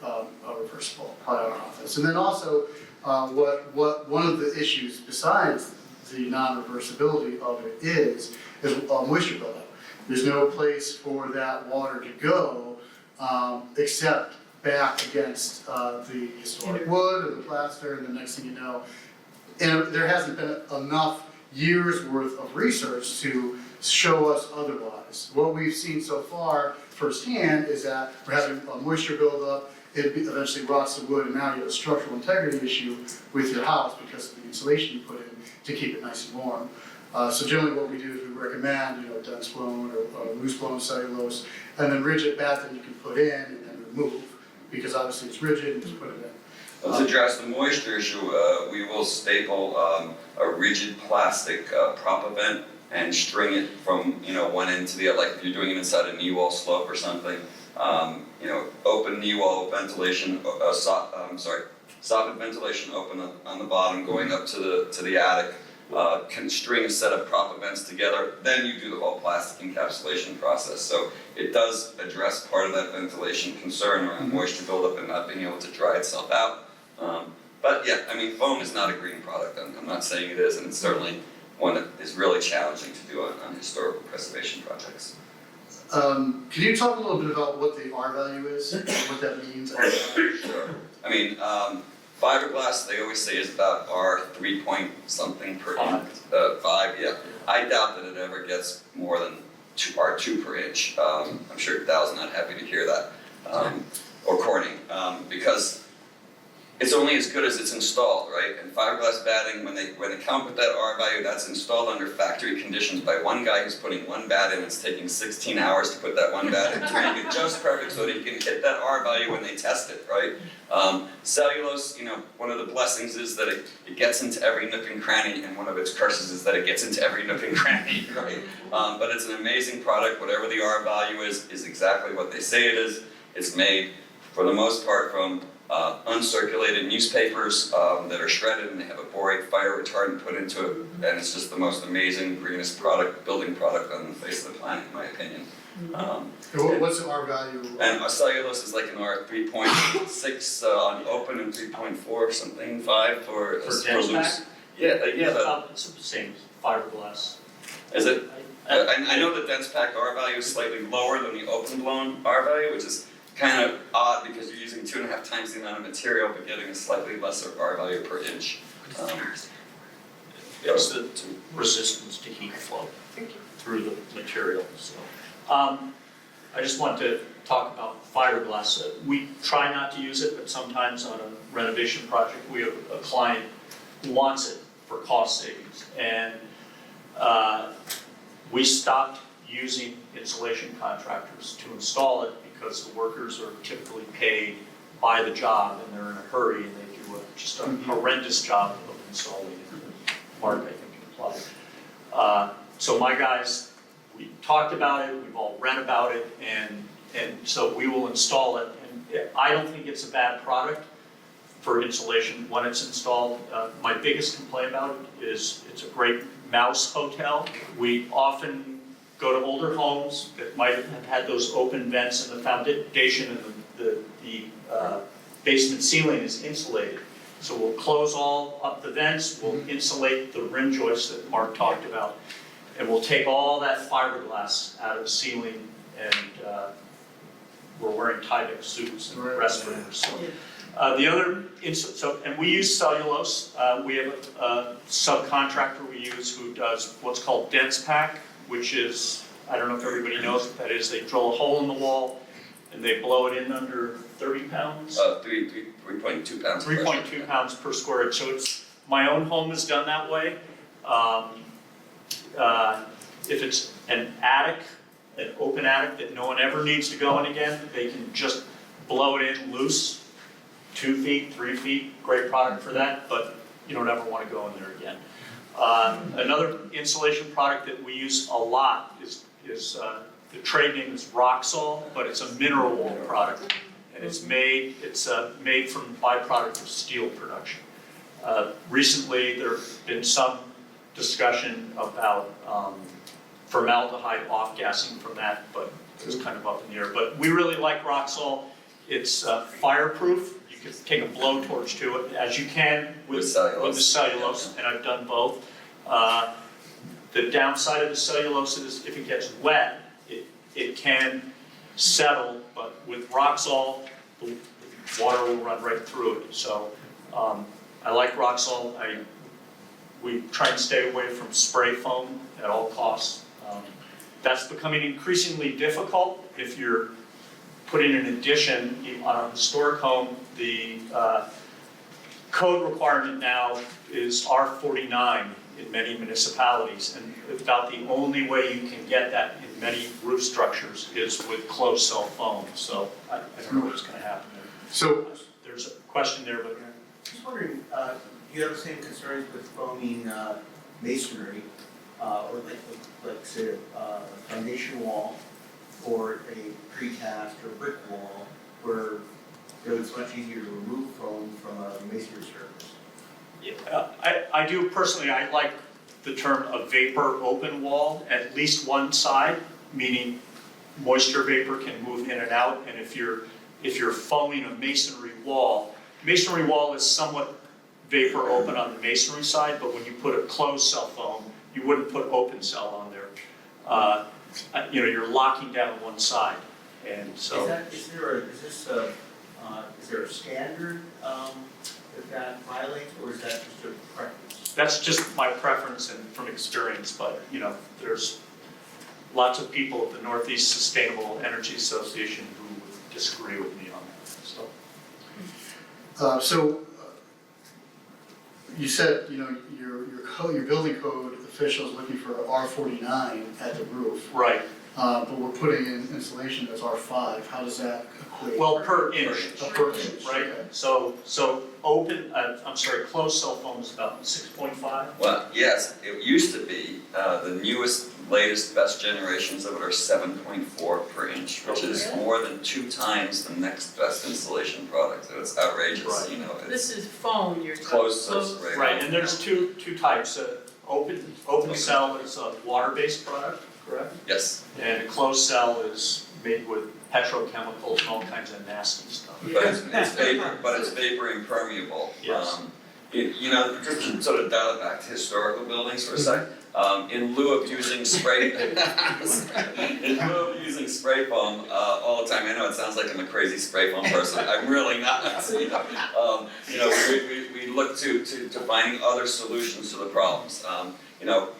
reversible by our office. And then also, one of the issues besides the non-reversibility of it is moisture buildup. There's no place for that water to go except back against the historic wood or the plaster, and the next thing you know, and there hasn't been enough years worth of research to show us otherwise. What we've seen so far firsthand is that we're having a moisture buildup, it eventually rots the wood, and now you have a structural integrity issue with your house because of the insulation you put in to keep it nice and warm. So generally what we do is we recommend, you know, dense blown or loose blown cellulose, and then rigid batt that you can put in and then remove, because obviously it's rigid and just put it in. To address the moisture issue, we will staple a rigid plastic prop event and string it from, you know, one end to the other, like if you're doing it inside a knee wall slope or something. You know, open knee wall ventilation, soffit ventilation open on the bottom going up to the attic. Can string a set of prop events together, then you do the whole plastic encapsulation process. So it does address part of that ventilation concern around moisture buildup and not being able to dry itself out. But yeah, I mean, foam is not a green product. I'm not saying it is, and it's certainly one that is really challenging to do on historical preservation projects. Can you talk a little bit about what the R value is, what that means? Sure. I mean, fiberglass, they always say is about R 3 point something per inch. 5, yeah. I doubt that it ever gets more than R2 per inch. I'm sure Dow's not happy to hear that, or Corning, because it's only as good as it's installed, right? And fiberglass batting, when they come with that R value, that's installed under factory conditions by one guy who's putting one bat in. It's taking 16 hours to put that one bat in to make it just perfect so that you can hit that R value when they test it, right? Cellulose, you know, one of the blessings is that it gets into every nook and cranny, and one of its curses is that it gets into every nook and cranny, right? But it's an amazing product. Whatever the R value is exactly what they say it is. It's made, for the most part, from uncirculated newspapers that are shredded, and they have a borate fire retardant put into it, and it's just the most amazing, greenest building product on the face of the planet, in my opinion. What's the R value? And cellulose is like an R 3.6 on open and 3.4 or something, 5 for dense loose. pack? Yeah, It's the same as fiberglass. is it? I know the dense pack R value is slightly lower than the open blown R value, which is kind of odd because you're using 2.5 times the amount of material but getting a slightly lesser R value per inch. It's the resistance to heat flow through the material. So, I just want to talk about fiberglass. We try not to use it, but sometimes on a renovation project, we have a client who wants it for cost savings, and we stopped using insulation contractors to install it because the workers are typically paid by the job and they're in a hurry and they do just a horrendous job of installing it. Mark, I think, can apply. So my guys we talked about it, we've all read about it, and so we will install it. And I don't think it's a bad product for insulation when it's installed. My biggest complaint about it is it's a great mouse hotel. We often go to older homes that might have had those open vents and the foundation and the basement ceiling is insulated. So we'll close all up the vents, we'll insulate the rim joists that Mark talked about, and we'll take all that fiberglass out of the ceiling, and we're wearing Tyvek suits and Right. respirators. So, the other, and we use cellulose. We have a subcontractor we use who does what's called dense pack, which is, I don't know if everybody knows what that is. They drill a hole in the wall and they blow it in under 30 pounds. 3.2 pounds. 3.2 pounds per square inch. So it's, my own home is done that way. If it's an attic, an open attic that no one ever needs to go in again, they can just blow it in loose, 2 feet, 3 feet, great product for that, but you don't ever want to go in there again. Another insulation product that we use a lot is the trade name is Roxol, but it's a mineral wool product, and it's made from byproduct of steel production. Recently, there's been some discussion about formaldehyde off-gassing from that, but it's kind of up in the air. But we really like Roxol. It's fireproof. You can take a blowtorch to it, as you can with the cellulose, and I've done both. The downside of the cellulose is if it gets wet, it can settle, but with Roxol, the water will run right through it. So I like Roxol. We try and stay away from spray foam at all costs. That's becoming increasingly difficult if you're putting an addition on a historic home. The code requirement now is R49 in many municipalities, and about the only way you can get that in many roof structures is with closed cell foam. So I don't know what's going to happen there. So, There's a question there, but Just wondering, do you have the same concerns with foaming masonry, or like say a foundation wall, or a precast or brick wall, where it's much easier to remove foam from a masonry surface? I do personally, I like the term a vapor open wall, at least one side, meaning moisture vapor can move in and out, and if you're foaming a masonry wall is somewhat vapor open on the masonry side, but when you put a closed cell foam, you wouldn't put open cell on there. You're locking down one side, and so. Is there a standard that violates, or is that just a preference? That's just my preference and from experience, but there's lots of people at the Northeast Sustainable Energy Association who would disagree with me on that. So you said, your building code official is looking for R49 at the roof, right. but we're putting in insulation that's R5. How does that equate? Well, per inch, Per inch, right? okay. So closed cell foam is about 6.5. Well, yes, it used to be, the newest, latest, best generations of it are 7.4 per inch, which is more than 2 times the next best insulation product, so it's outrageous, Right. This is foam you're talking. Closed cell, Right, and there's two types. Open cell is a water-based product, correct? Yes, And a closed cell is made with petrochemicals and all kinds of nasty stuff. but it's vapor impermeable. Yes. Just to sort of dial it back to historical buildings for a sec, in lieu of using spray, foam all the time, I know it sounds like I'm a crazy spray foam person, I'm really not. We look to finding other solutions to the problems.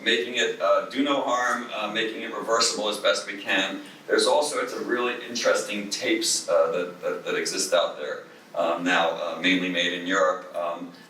Making it do no harm, making it reversible as best we can. There's all sorts of really interesting tapes that exist out there now, mainly made in Europe.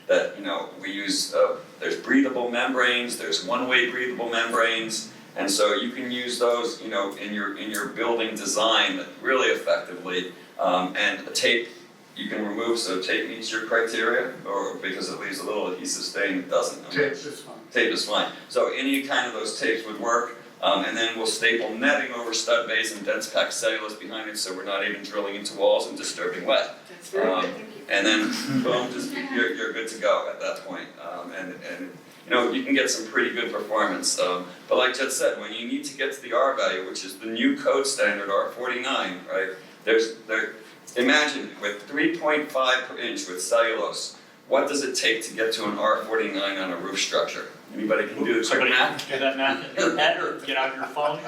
That we use. There's breathable membranes. There's one-way breathable membranes, and so you can use those, in your building design really effectively. And a tape you can remove, so tape meets your criteria, or because it leaves a little adhesive stain, it doesn't. Tape is fine. Tape is fine. So any kind of those tapes would work. And then we'll staple netting over stud bays and dense packed cellulose behind it, so we're not even drilling into walls and disturbing wet. That's very good, thank you. And then, boom, just, you're good to go at that point. And you know, you can get some pretty good performance. But like Jed said, when you need to get to the R value, which is the new code standard R49, right? Imagine with 3.5 per inch with cellulose, what does it take to get to an R49 on a roof structure? Anybody can do the quick Somebody math? do that math in your head or get out your phone.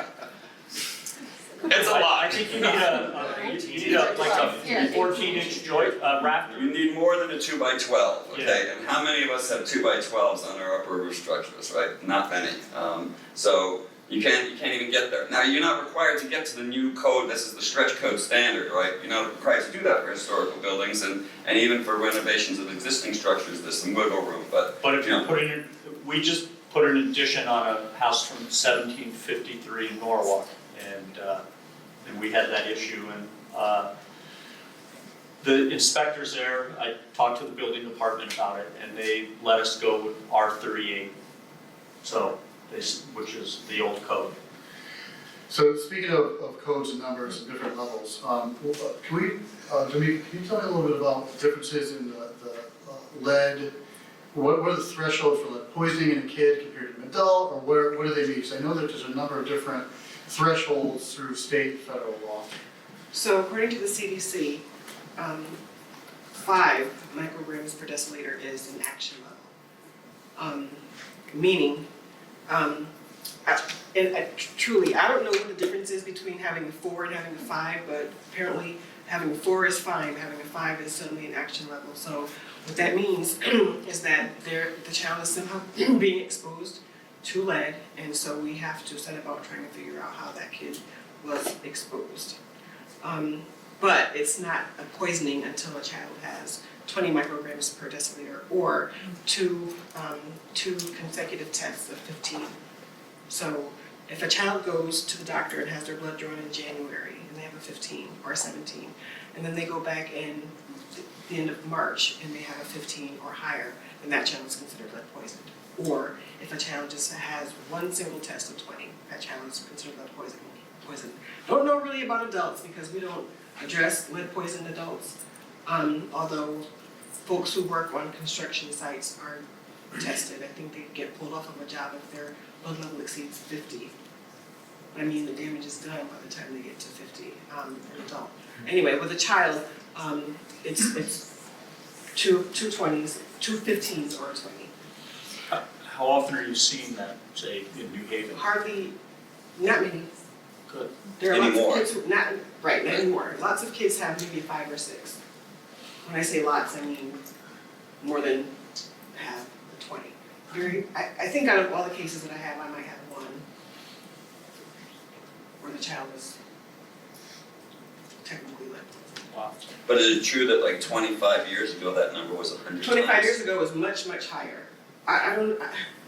It's a lot. I think you need a 14-inch joint, rafter. You need more than a 2x12, okay? Yeah. And how many of us have 2x12s on our upper roof structures, right? Not many. So you can't even get there. Now, you're not required to get to the new code. This is the stretch code standard, right? You're not required to do that for historical buildings, and even for renovations of existing structures, there's some wiggle room. But But if you're putting in, we just put an addition on a house from 1753 Norwalk, and we had that issue, and the inspectors there, I talked to the building department about it, and they let us go with R38, so, which is the old code. So speaking of codes and numbers and different levels, can we, Jimmy, can you tell me a little bit about the differences in the lead? What are the thresholds for lead poisoning in a kid compared to an adult, or what do they mean? Because I know that there's a number of different thresholds through state and federal law. So according to the CDC, 5 micrograms per deciliter is an action level. Meaning, truly, I don't know what the difference is between having a 4 and having a 5, but apparently having a 4 is fine, having a 5 is suddenly an action level. So what that means is that the child is somehow being exposed to lead, and so we have to set about trying to figure out how that kid was exposed. But it's not a poisoning until a child has 20 micrograms per deciliter or two consecutive tests of 15. So if a child goes to the doctor and has their blood drawn in January and they have a 15 or a 17, and then they go back in the end of March and they have a 15 or higher, then that child is considered lead poisoned. Or if a child just has one single test of 20, that child is considered lead poisoned. Don't know really about adults because we don't address lead poisoned adults, although folks who work on construction sites are tested. I think they get pulled off of a job if their blood level exceeds 50. I mean, the damage is done by the time they get to 50, an adult. Anyway, with a child, it's two 20s, 2 15s or a 20. How often are you seeing that, say, in New Haven? Hardly, not many. Good. There are lots of Anymore. kids who, not anymore. Lots of kids have maybe 5 or 6. When I say lots, I mean more than half the 20. I think out of all the cases that I have, I might have one where the child was technically lead poisoned. Wow. But is it true that like 25 years ago, that number was 100 times? 25 years ago was much, much higher.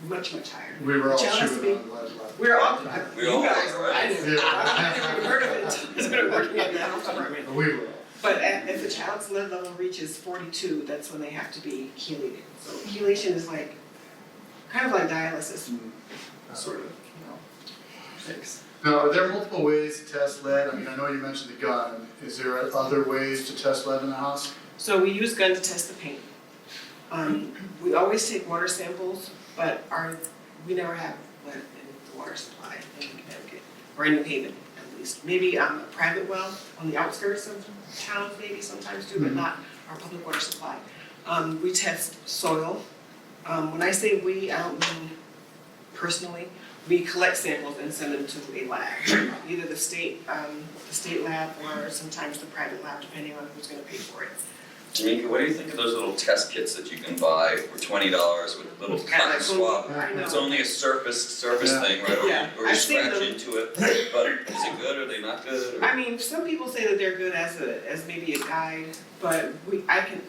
Much higher. We were all The child has to shooting be- on lead. We're all, We all you guys are, were, I right? knew. Yeah. I never even heard of it. It's been working at the health department. We were all. But if the child's lead level reaches 42, that's when they have to be chelated. So chelation is like, kind of like dialysis, sort of, you know. Thanks. Now, are there multiple ways to test lead? I mean, I know you mentioned the gun. Is there other ways to test lead in the house? So we use gun to test the paint. We always take water samples, but we never have lead in the water supply in Connecticut, or in New Haven at least. Maybe a private well on the outskirts of towns maybe sometimes do, but not our public water supply. We test soil. When I say we, I don't mean personally. We collect samples and send them to a lab, either the state lab or sometimes the private lab, depending on who's gonna pay for it. Tamika, what do you think of those little test kits that you can buy for $20 with a little cotton Like, swab? I know. It's only a surface Yeah. thing, right? Or you- Yeah, or you I've seen scratch them. into it, but is it good, or are they not good? Or? I mean, some people say that they're good as maybe a guide, but we can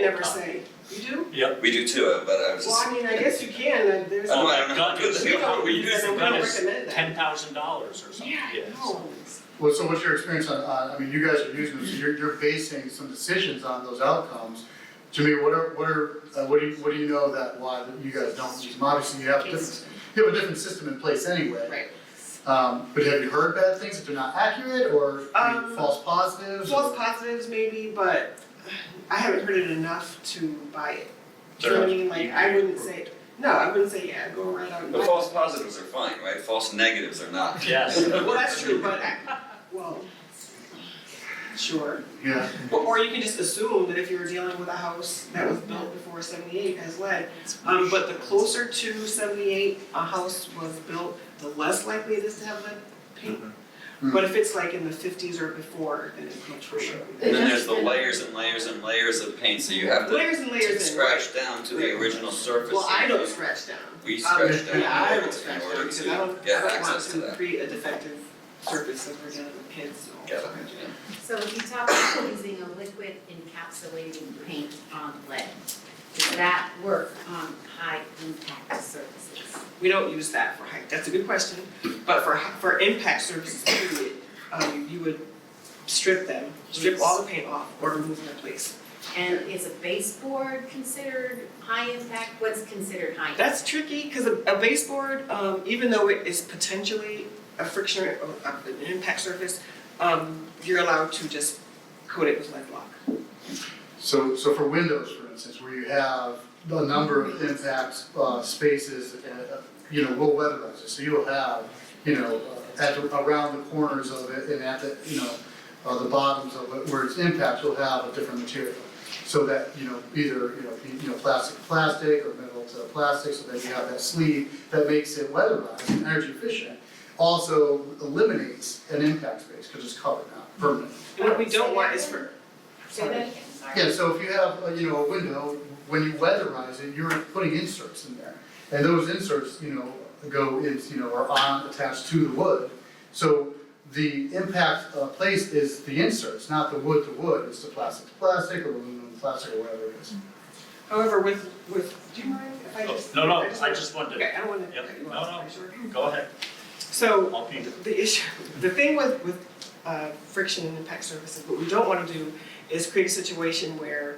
never say. You do? Yep. We do too, but I was Well, just. I mean, I guess you can, there's. Oh, I don't know how gun good is- they are, but we use Yeah, them. we Gun don't is recommend that. $10,000 or something. Yeah, so- no. Well, so what's your experience on, I mean, you guys are using them, so you're basing some decisions on those outcomes. To me, what do you know that why you guys don't use them? Obviously, you have different, you have a different system in place anyway. Right. But have you heard bad things, that they're not accurate, or false positives? False or- positives maybe, but I haven't heard it enough to buy it. Do you know what I mean? Like, I wouldn't say, yeah, go right out and buy But it. false positives are fine, right? False negatives are not. Yes. Well, that's true, but, well, sure. Yeah, Or you can just assume that if you were dealing with a house that was built before 78 has lead, but the closer to 78 a house was built, the less likely it is to have lead paint. But if it's like in the 50s or before, then it's much worse. And then there's the layers and layers and layers of paint, so you have to Layers and layers and scratch down to the original surface. Well, I don't scratch down. We scratch down Yeah, I in don't order scratch down to because I don't get want access to to that. create a defective surface if we're dealing with kids. So. Get it, So if you talk about using a liquid encapsulating paint on lead, does that work on high impact surfaces? We don't use that for height. That's a good question. But for impact surfaces, period, you would strip all the paint off, or remove and replace. And is a baseboard considered high impact? What's considered high impact? That's tricky because a baseboard, even though it is potentially a friction or an impact surface, you're allowed to just coat it with lead block. so for windows, for instance, where you have a number of impact spaces, we'll weatherize it, so you'll have, around the corners of it and at the, the bottoms of it, where it's impact, you'll have a different material. So that, either, plastic to plastic or metal to plastic, so that you have that sleeve that makes it weatherized and energy efficient. Also eliminates an impact space, because it's covered now, permanently. And what we don't want is for, Say that again, sorry. Yeah, so if you have, a window, when you weatherize it, you're putting inserts in there. And those inserts, go in, are attached to the wood. So the impact place is the inserts, not the wood to wood, it's the plastic to plastic or aluminum to plastic or whatever it is. however, with, do you mind if I just? No, I just wanted to, Okay, I don't want to Yep. cut you No, off. no. Are you sure? go ahead, So, I'll be. the thing with friction and impact surfaces, what we don't want to do is create a situation where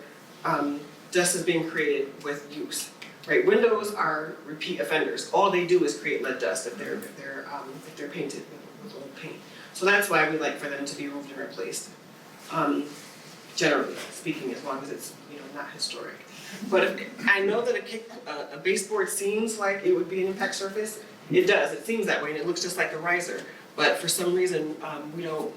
dust is being created with use. Right, windows are repeat offenders. All they do is create lead dust if they're painted with old paint. So that's why we like for them to be removed and replaced. Generally speaking, as long as it's not historic. But I know that a baseboard seems like it would be an impact surface. It does. It seems that way, and it looks just like a riser. But for some reason, we don't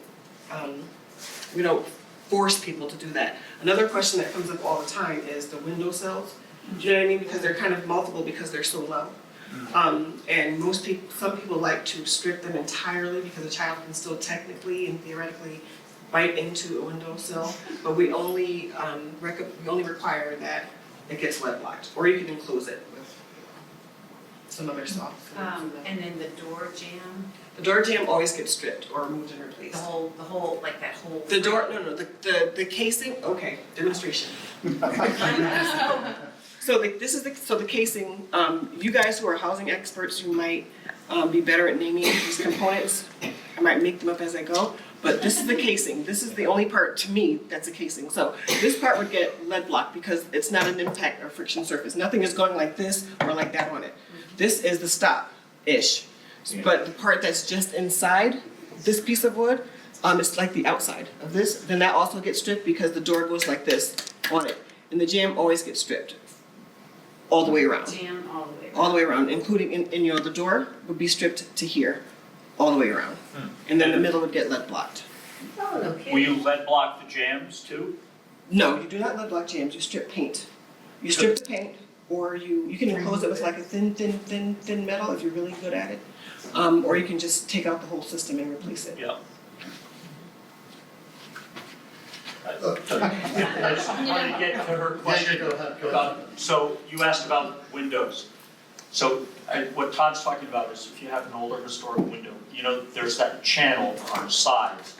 force people to do that. Another question that comes up all the time is the windowsills. Do you know what I mean? Because they're kind of multiple because they're so low. And some people like to strip them entirely because a child can still technically and theoretically bite into a windowsill. But we only require that it gets lead blocked, or you can enclose it with some other soft. And then the door jamb, The door jamb always gets stripped or removed and the replaced. whole, like that whole. The door, no, the casing, okay, demonstration. So the casing, you guys who are housing experts, you might be better at naming these components. I might make them up as I go, but this is the casing. This is the only part, to me, that's a casing. So this part would get lead blocked because it's not an impact or friction surface. Nothing is going like this or like that on it. This is the stop-ish. But the part that's just inside this piece of wood, it's like the outside of this, then that also gets stripped because the door goes like this on it. And the jamb always gets stripped, all the way around. Jam all the way around. All the way around, including the door would be stripped to here, all the way around. And then the middle would get lead blocked. Oh, okay. Will you lead block the jams too? No, you do not lead block jams, you strip paint. You strip the paint, or you can enclose it with like a thin metal if you're really good at it. Or you can just take out the whole system and replace it. Yeah. I just wanted to get to her question. Go ahead. So you asked about windows. So what Todd's talking about is if you have an older historic window, there's that channel on the sides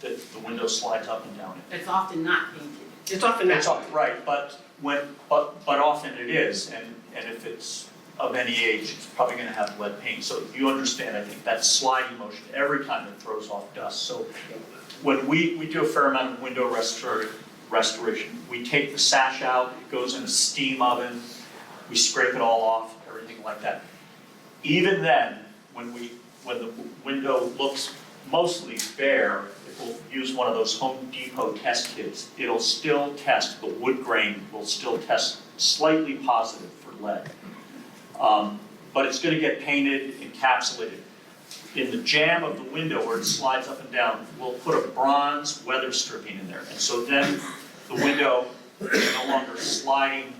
that the window slides up and down. It's often not painted. It's often not. It's all right, but often it is, and if it's of any age, it's probably gonna have lead paint. So you understand, I think, that sliding motion every time it throws off dust. So when we do a fair amount of window restoration, we take the sash out, it goes in a steam oven, we scrape it all off, everything like that. Even then, when the window looks mostly bare, if we'll use one of those Home Depot test kits, it'll still test, the wood grain will still test slightly positive for lead. But it's gonna get painted, encapsulated. In the jamb of the window where it slides up and down, we'll put a bronze weather stripping in there. And so then the window is no longer sliding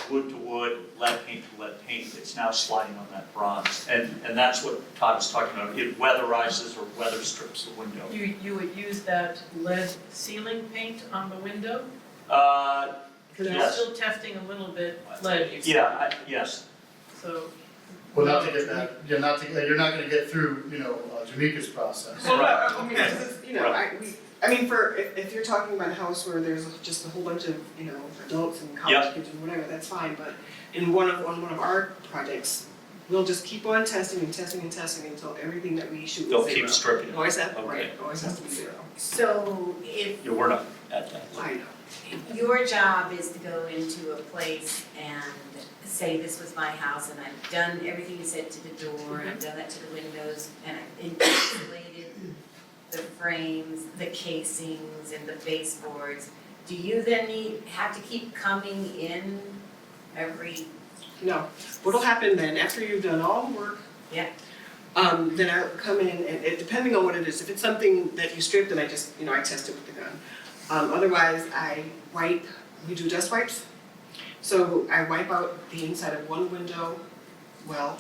wood to wood, lead paint to lead paint, it's now sliding on that bronze. And that's what Todd is talking about, it weatherizes or weather strips the window. You would use that lead ceiling paint on the window? Yes. Because it's still testing a little bit lead, you said. Yeah, yes, So. Well, not to get that, you're not gonna get through, Jamaica's process. Well, Right. I mean, 'cause it's, I mean, if you're talking about a house where there's just a whole bunch of, adults and college kids and whatever, that's fine, but on one of our projects, we'll just keep on testing and testing and testing until everything that we shoot is they'll zero. keep stripping it. Always have, Okay. right, always has to be zero. So if Yeah, we're not at that. I know. your job is to go into a place and say, this was my house, and I've done everything you said to the door, and I've done that to the windows, and I've encapsulated the frames, the casings, and the baseboards, do you then have to keep coming in every? No, what'll happen then, after you've done all the work. Yeah. Then I'll come in and depending on what it is, if it's something that you stripped, then I just, I test it with the gun. Otherwise, we do dust wipes. So I wipe out the inside of one window well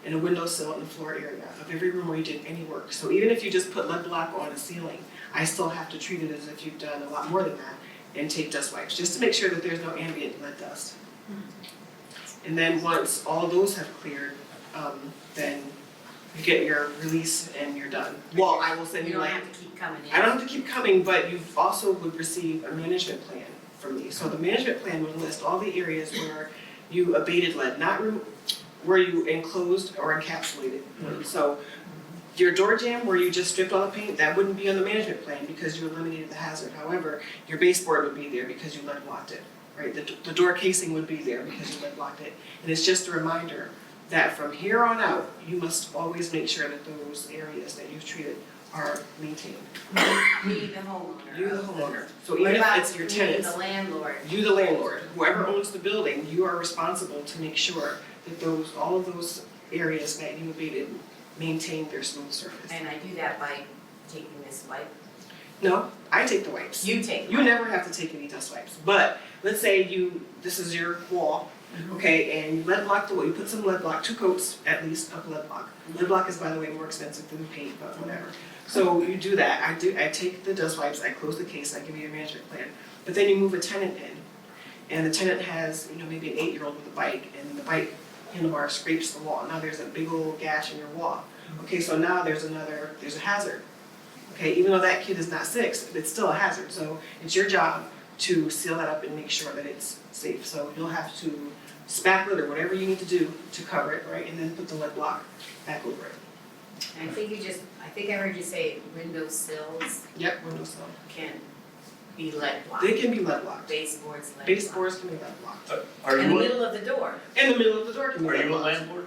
and a windowsill in the floor area of every room where you did any work. So even if you just put lead block on a ceiling, I still have to treat it as if you've done a lot more than that and take dust wipes, just to make sure that there's no ambient lead dust. And then once all those have cleared, then you get your release and you're done. Well, I will send You you don't like, have to keep coming in? I don't have to keep coming, but you also would receive a management plan from me. So the management plan would list all the areas where you abated lead, not where you enclosed or encapsulated. So your door jamb where you just stripped all the paint, that wouldn't be on the management plan because you eliminated the hazard. However, your baseboard would be there because you lead blocked it, right? The door casing would be there because you lead blocked it. And it's just a reminder that from here on out, you must always make sure that those areas that you've treated are maintained. Me, the homeowner. You, the of homeowner. So What even if about it's your me, tenants, the landlord? you, the landlord, whoever owns the building, you are responsible to make sure that all of those areas that you abated maintain their smooth surface. And I do that by taking this wipe? No, I take the wipes. You take You never have to take any dust wipes, but let's say this is your wall, okay, and you lead block the wall, you put some lead block, 2 coats at least of lead block. Lead block is, by the way, more expensive than paint, but whatever. So you do that, I take the dust wipes, I close the case, I give you a management plan, but then you move a tenant in, and the tenant has, maybe an 8-year-old with a bike, and the bike handlebar scrapes the wall, now there's a big old gash in your wall. Okay, so now there's a hazard. Okay, even though that kid is not 6, it's still a hazard, so it's your job to seal that up and make sure that it's safe. So you'll have to spackle it or whatever you need to do to cover it, right, and then put the lead block back over it. I think I heard you say window sills Yep, windowsill. can be lead blocked. They can be lead blocked. Baseboards lead blocked. Baseboards can be lead blocked. Are In the you, middle of the door. In the middle of the door can be are lead you a blocked. landlord?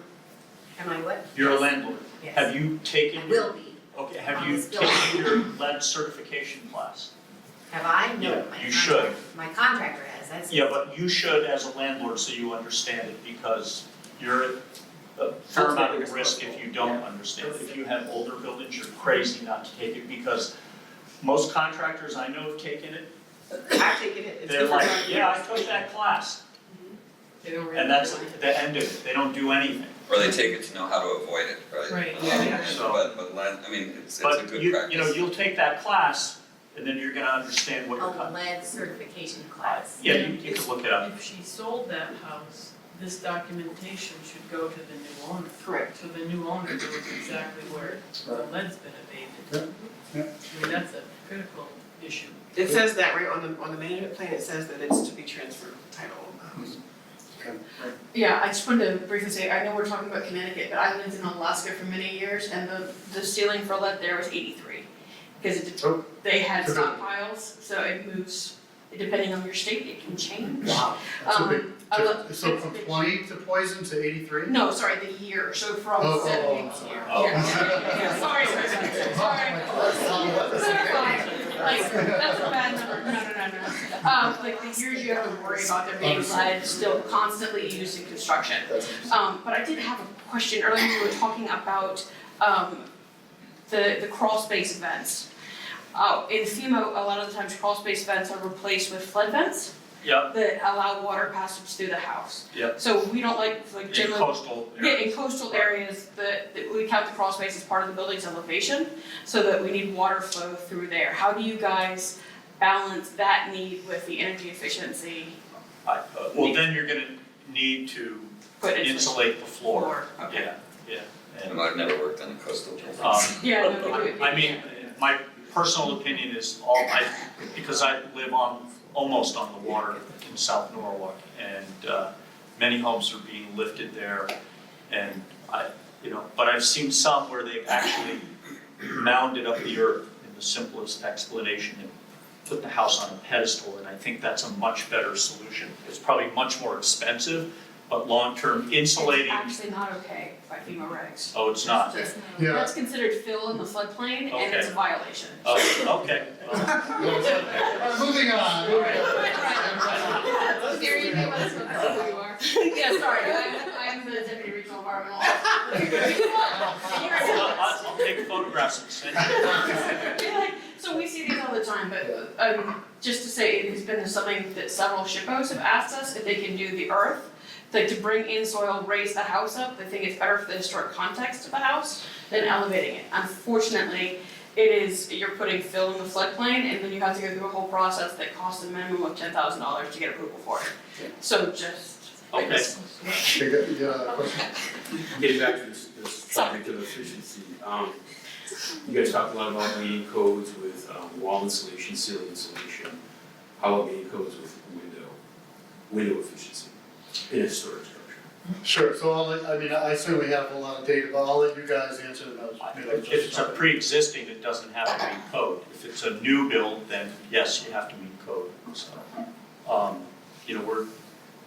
Am I what? You're a Yes. landlord. Yes. Have you taken I your, will be. okay, have on you this building. taken your lead certification class? Have I? No, Yeah, my you contractor, my contractor has, that's. Yeah, but you should as a landlord so you understand it because you're at a fair amount of risk if you don't understand it. If you have older buildings, you're crazy not to take it because most contractors I know have taken it. I've taken it, it's They're good for like, 5 years. yeah, I took that class. They don't really. And that's the end of it. They don't do anything. Or they take it to know how to avoid it, right? Right. Yeah, so- It's a But good you, practice. you'll take that class and then you're gonna understand what you're A lead certification class. Yeah, you can look it up. If she sold that house, this documentation should go to the new owner. Correct. So the new owner knows exactly where the lead's been abated. Yeah, I mean, that's a critical issue. It says that, right, on the management plan, it says that it's to be transferred title of the house. okay. Yeah, I just wanted to briefly say, I know we're talking about Connecticut, but I lived in Alaska for many years and the ceiling for lead there was 83. Because Oh. they had Okay. stockpiles, so it moves Depending on your state, it can change. Wow, that's a big, I love- so it's from big. 20 to poison to 83? No, sorry, the year, so from Oh, 70 I'm to sorry. year. Oh. Yeah. Sorry. Like, that's a bad number, no. Like the years you have to worry about there being lead still constantly used in construction. That's But I did have a question, earlier we were talking about, the crawl space vents. In FEMA, a lot of the times crawl space vents are replaced with flood vents Yep, that allow water passage through the house. Yep. So we don't like in generally. coastal Yeah, areas. in coastal areas, that we count the crawl space as part of the building's elevation, so that we need water flow through there. How do you guys balance that need with the energy efficiency? Well, then you're gonna need to Put into insulate the floor. Okay. Yeah. And I've never worked on a coastal building. Yeah, no, I mean, my personal opinion is because I live almost on the water in South Norwalk, and many homes are being lifted there, and but I've seen some where they've actually mounded up the earth in the simplest explanation and put the house on a pedestal, and I think that's a much better solution. It's probably much more expensive, but long-term insulating, It's actually not okay by FEMA regs. oh, it's not. Yeah. That's considered fill in the floodplain, and it's a Okay. violation. Oh, okay. Moving on. Gary, you may want to know who you are. Yeah, sorry, I'm the deputy regional environmental officer. I'll take photographs and send you. So we see these all the time, but just to say, it has been something that several SHPOs have asked us if they can do the earth, like to bring in soil, raise the house up. They think it's better for the historic context of the house than elevating it. Unfortunately, you're putting fill in the floodplain, and then you have to go through a whole process that costs a minimum of $10,000 to get approval for it. So just. Okay. Question? Getting back to this topic of efficiency, you guys talked a lot about meeting codes with wall insulation, ceiling insulation. How about meeting codes with window efficiency in a storage structure? Sure, so I certainly have a lot of data, but I'll let you guys answer those. If it's a pre-existing, it doesn't have to meet code. If it's a new build, then yes, you have to meet code. So, we're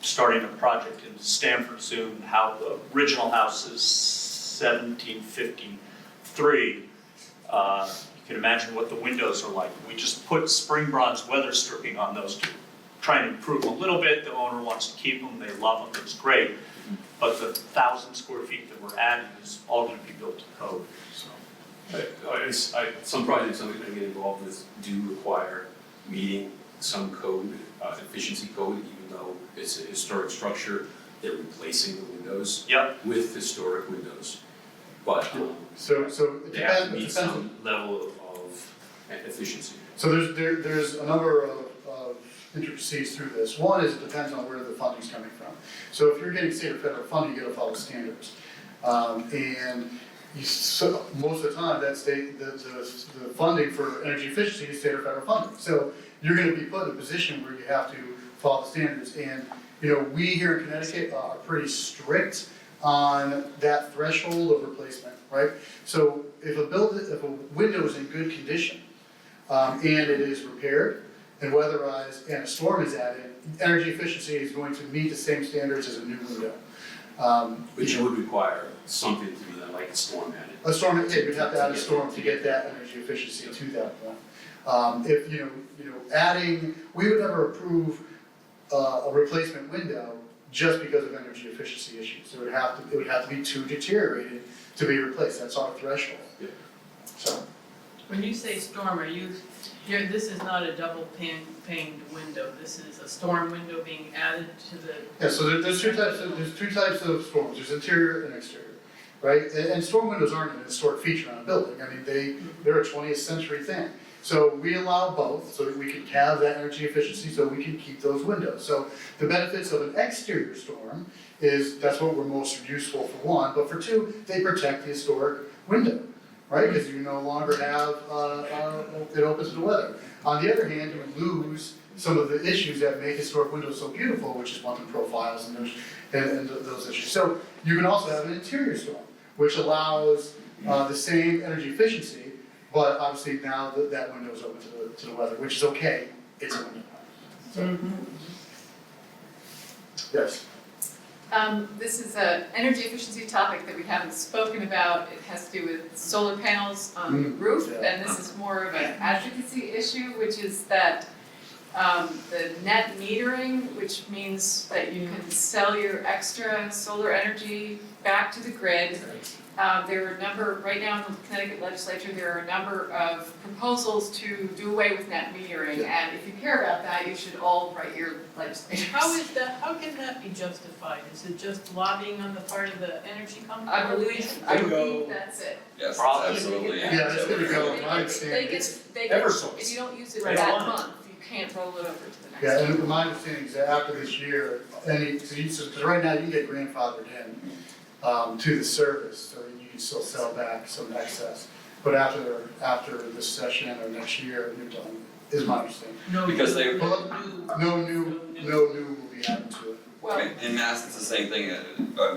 starting a project in Stamford soon. How the original house is 1753. You can imagine what the windows are like. We just put spring bronze weather stripping on those to try and improve them a little bit. The owner wants to keep them, they love them, it's great. But the 1,000 square feet that we're adding is all gonna be built to code, so. Some projects I'm gonna get involved with do require meeting some code, efficiency code, even though it's a historic structure, they're replacing the windows Yep, with historic windows. But So it they have to depends, meet some level of efficiency. So there's a number of intricacies through this. One is it depends on where the funding's coming from. So if you're getting state or federal funding, you gotta follow standards. Most of the time, the funding for energy efficiency is state or federal funding. So you're gonna be put in a position where you have to follow the standards. And, we here in Connecticut are pretty strict on that threshold of replacement, right? So if a window is in good condition, and it is repaired and weatherized and a storm is added, energy efficiency is going to meet the same standards as a new window. But you would require something to be done, like a storm added. A storm, yeah, you'd have to add a storm to get that energy efficiency to that point. If, adding, we would never approve a replacement window just because of energy efficiency issues. It would have to be too deteriorated to be replaced, that's our threshold. Yeah. So, When you say storm, this is not a double paned window, this is a storm window being added to the. yeah, so there's two types of storms, there's interior and exterior, right? And storm windows aren't an historic feature on a building, I mean, they're a 20th century thing. So we allow both, so that we can have that energy efficiency, so we can keep those windows. So the benefits of an exterior storm is, that's what we're most useful for one, but for two, they protect the historic window, right? Because you no longer have, it opens to the weather. On the other hand, you lose some of the issues that make historic windows so beautiful, which is mountain profiles and those issues. So you can also have an interior storm, which allows the same energy efficiency, but obviously now that window is open to the weather, which is okay, it's a window. So, yes. This is an energy efficiency topic that we haven't spoken about. It has to do with solar panels on the roof, yeah. and this is more of an advocacy issue, which is that the net metering, which means that you can sell your extra solar energy back to the grid. There are a number, right now in the Connecticut legislature, there are a number of proposals to do away with net metering, and if you care about that, you should all write your legislators. How can that be justified? Is it just lobbying on the part of the energy company? I believe that's it. Yes, Probably. absolutely. Yeah, it's gonna go, my They understanding. can, Eversource. if you don't use it Right that on. month, you can't roll it over to the next Yeah, one. and my understanding is that after this year, because right now you get grandfathered in to the service, so you can still sell back some excess. But after this session or next year, you're done, is my understanding. Because they, Well, no new will be added to it. I mean, in Mass, it's the same thing,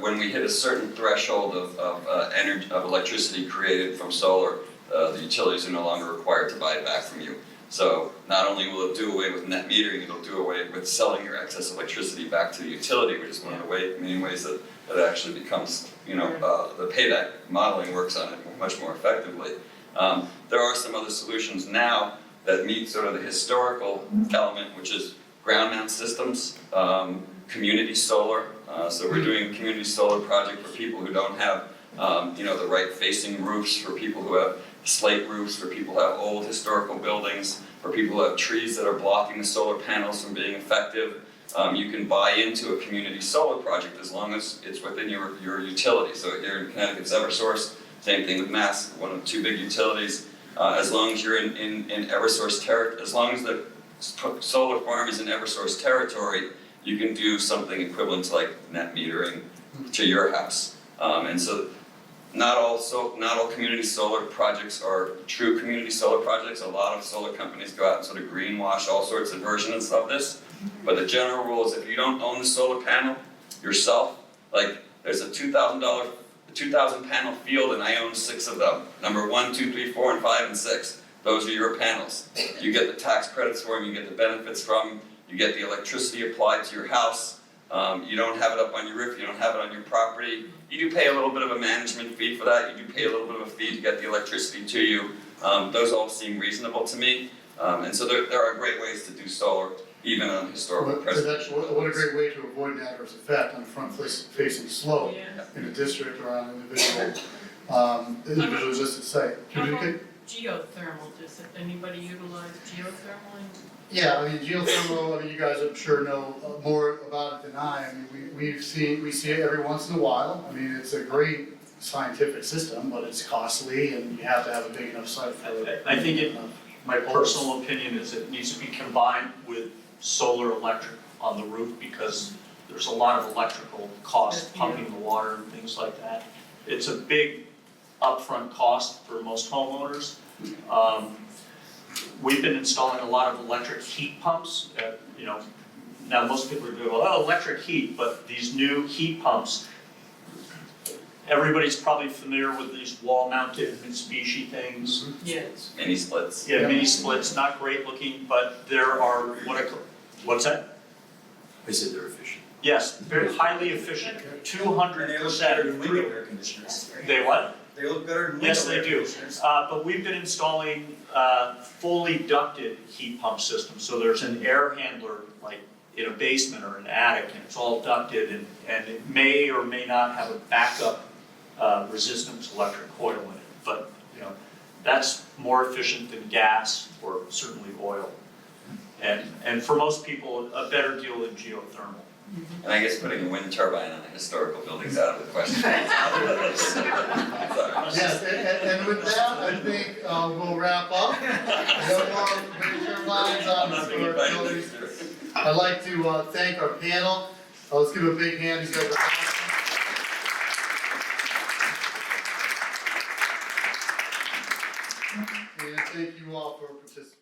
when we hit a certain threshold of energy, of electricity created from solar, the utilities are no longer required to buy it back from you. So not only will it do away with net metering, it'll do away with selling your excess electricity back to the utility, which is one of the main ways that it actually becomes, the payback modeling works on it much more effectively. There are some other solutions now that meet sort of the historical element, which is ground mount systems, community solar. So we're doing a community solar project for people who don't have, the right facing roofs, for people who have slate roofs, for people who have old historical buildings, for people who have trees that are blocking the solar panels from being effective. You can buy into a community solar project as long as it's within your utility. So here in Connecticut's Eversource, same thing with Mass, one of the two big utilities. As long as you're in Eversource territory, as long as the solar farm is in Eversource territory, you can do something equivalent to like net metering to your house. And so not all community solar projects are true community solar projects. A lot of solar companies go out and sort of greenwash all sorts of versions of this. But the general rule is if you don't own the solar panel yourself, like there's a $2,000 panel field and I own 6 of them. Number 1, 2, 3, 4, and 5, and 6. Those are your panels. You get the tax credits for them, you get the benefits from them, you get the electricity applied to your house. You don't have it up on your roof, you don't have it on your property. You do pay a little bit of a management fee for that, you do pay a little bit of a fee to get the electricity to you. Those all seem reasonable to me. And so there are great ways to do solar, even on historical But precedent. what a great way to avoid an adverse effect on a front-facing slope Yeah. in a district or on an individual resistant site. How about Okay? geothermal? Does anybody utilize geothermal in? Yeah, I mean, geothermal, you guys I'm sure know more about it than I mean, we see it every once in a while. I mean, it's a great scientific system, but it's costly and you have to have a big enough site for it. I think my personal opinion is it needs to be combined with solar electric on the roof because there's a lot of electrical cost pumping the water and things like that. It's a big upfront cost for most homeowners. We've been installing a lot of electric heat pumps, now most people are going, oh, electric heat, but these new heat pumps, everybody's probably familiar with these wall-mounted Mitsubishi things. Yes. Mini splits. Yeah, mini splits, not great looking, but there are, what's that? I said they're efficient. Yes, very highly efficient, 200%. air conditioners. They what? They look better than Yes, window they air do. conditioners. But we've been installing fully ducted heat pump systems. So there's an air handler like in a basement or an attic and it's all ducted and it may or may not have a backup resistance electric coil in it. But that's more efficient than gas or certainly oil. And for most people, a better deal than geothermal. And I guess putting a wind turbine on a historical building's out of the question. Sorry. Yes, and with that, I think we'll wrap up. No more wind turbines on I'm not being historic invited buildings. next year. I'd like to thank our panel. Let's give a big hand, these guys are awesome. And thank you all for participating.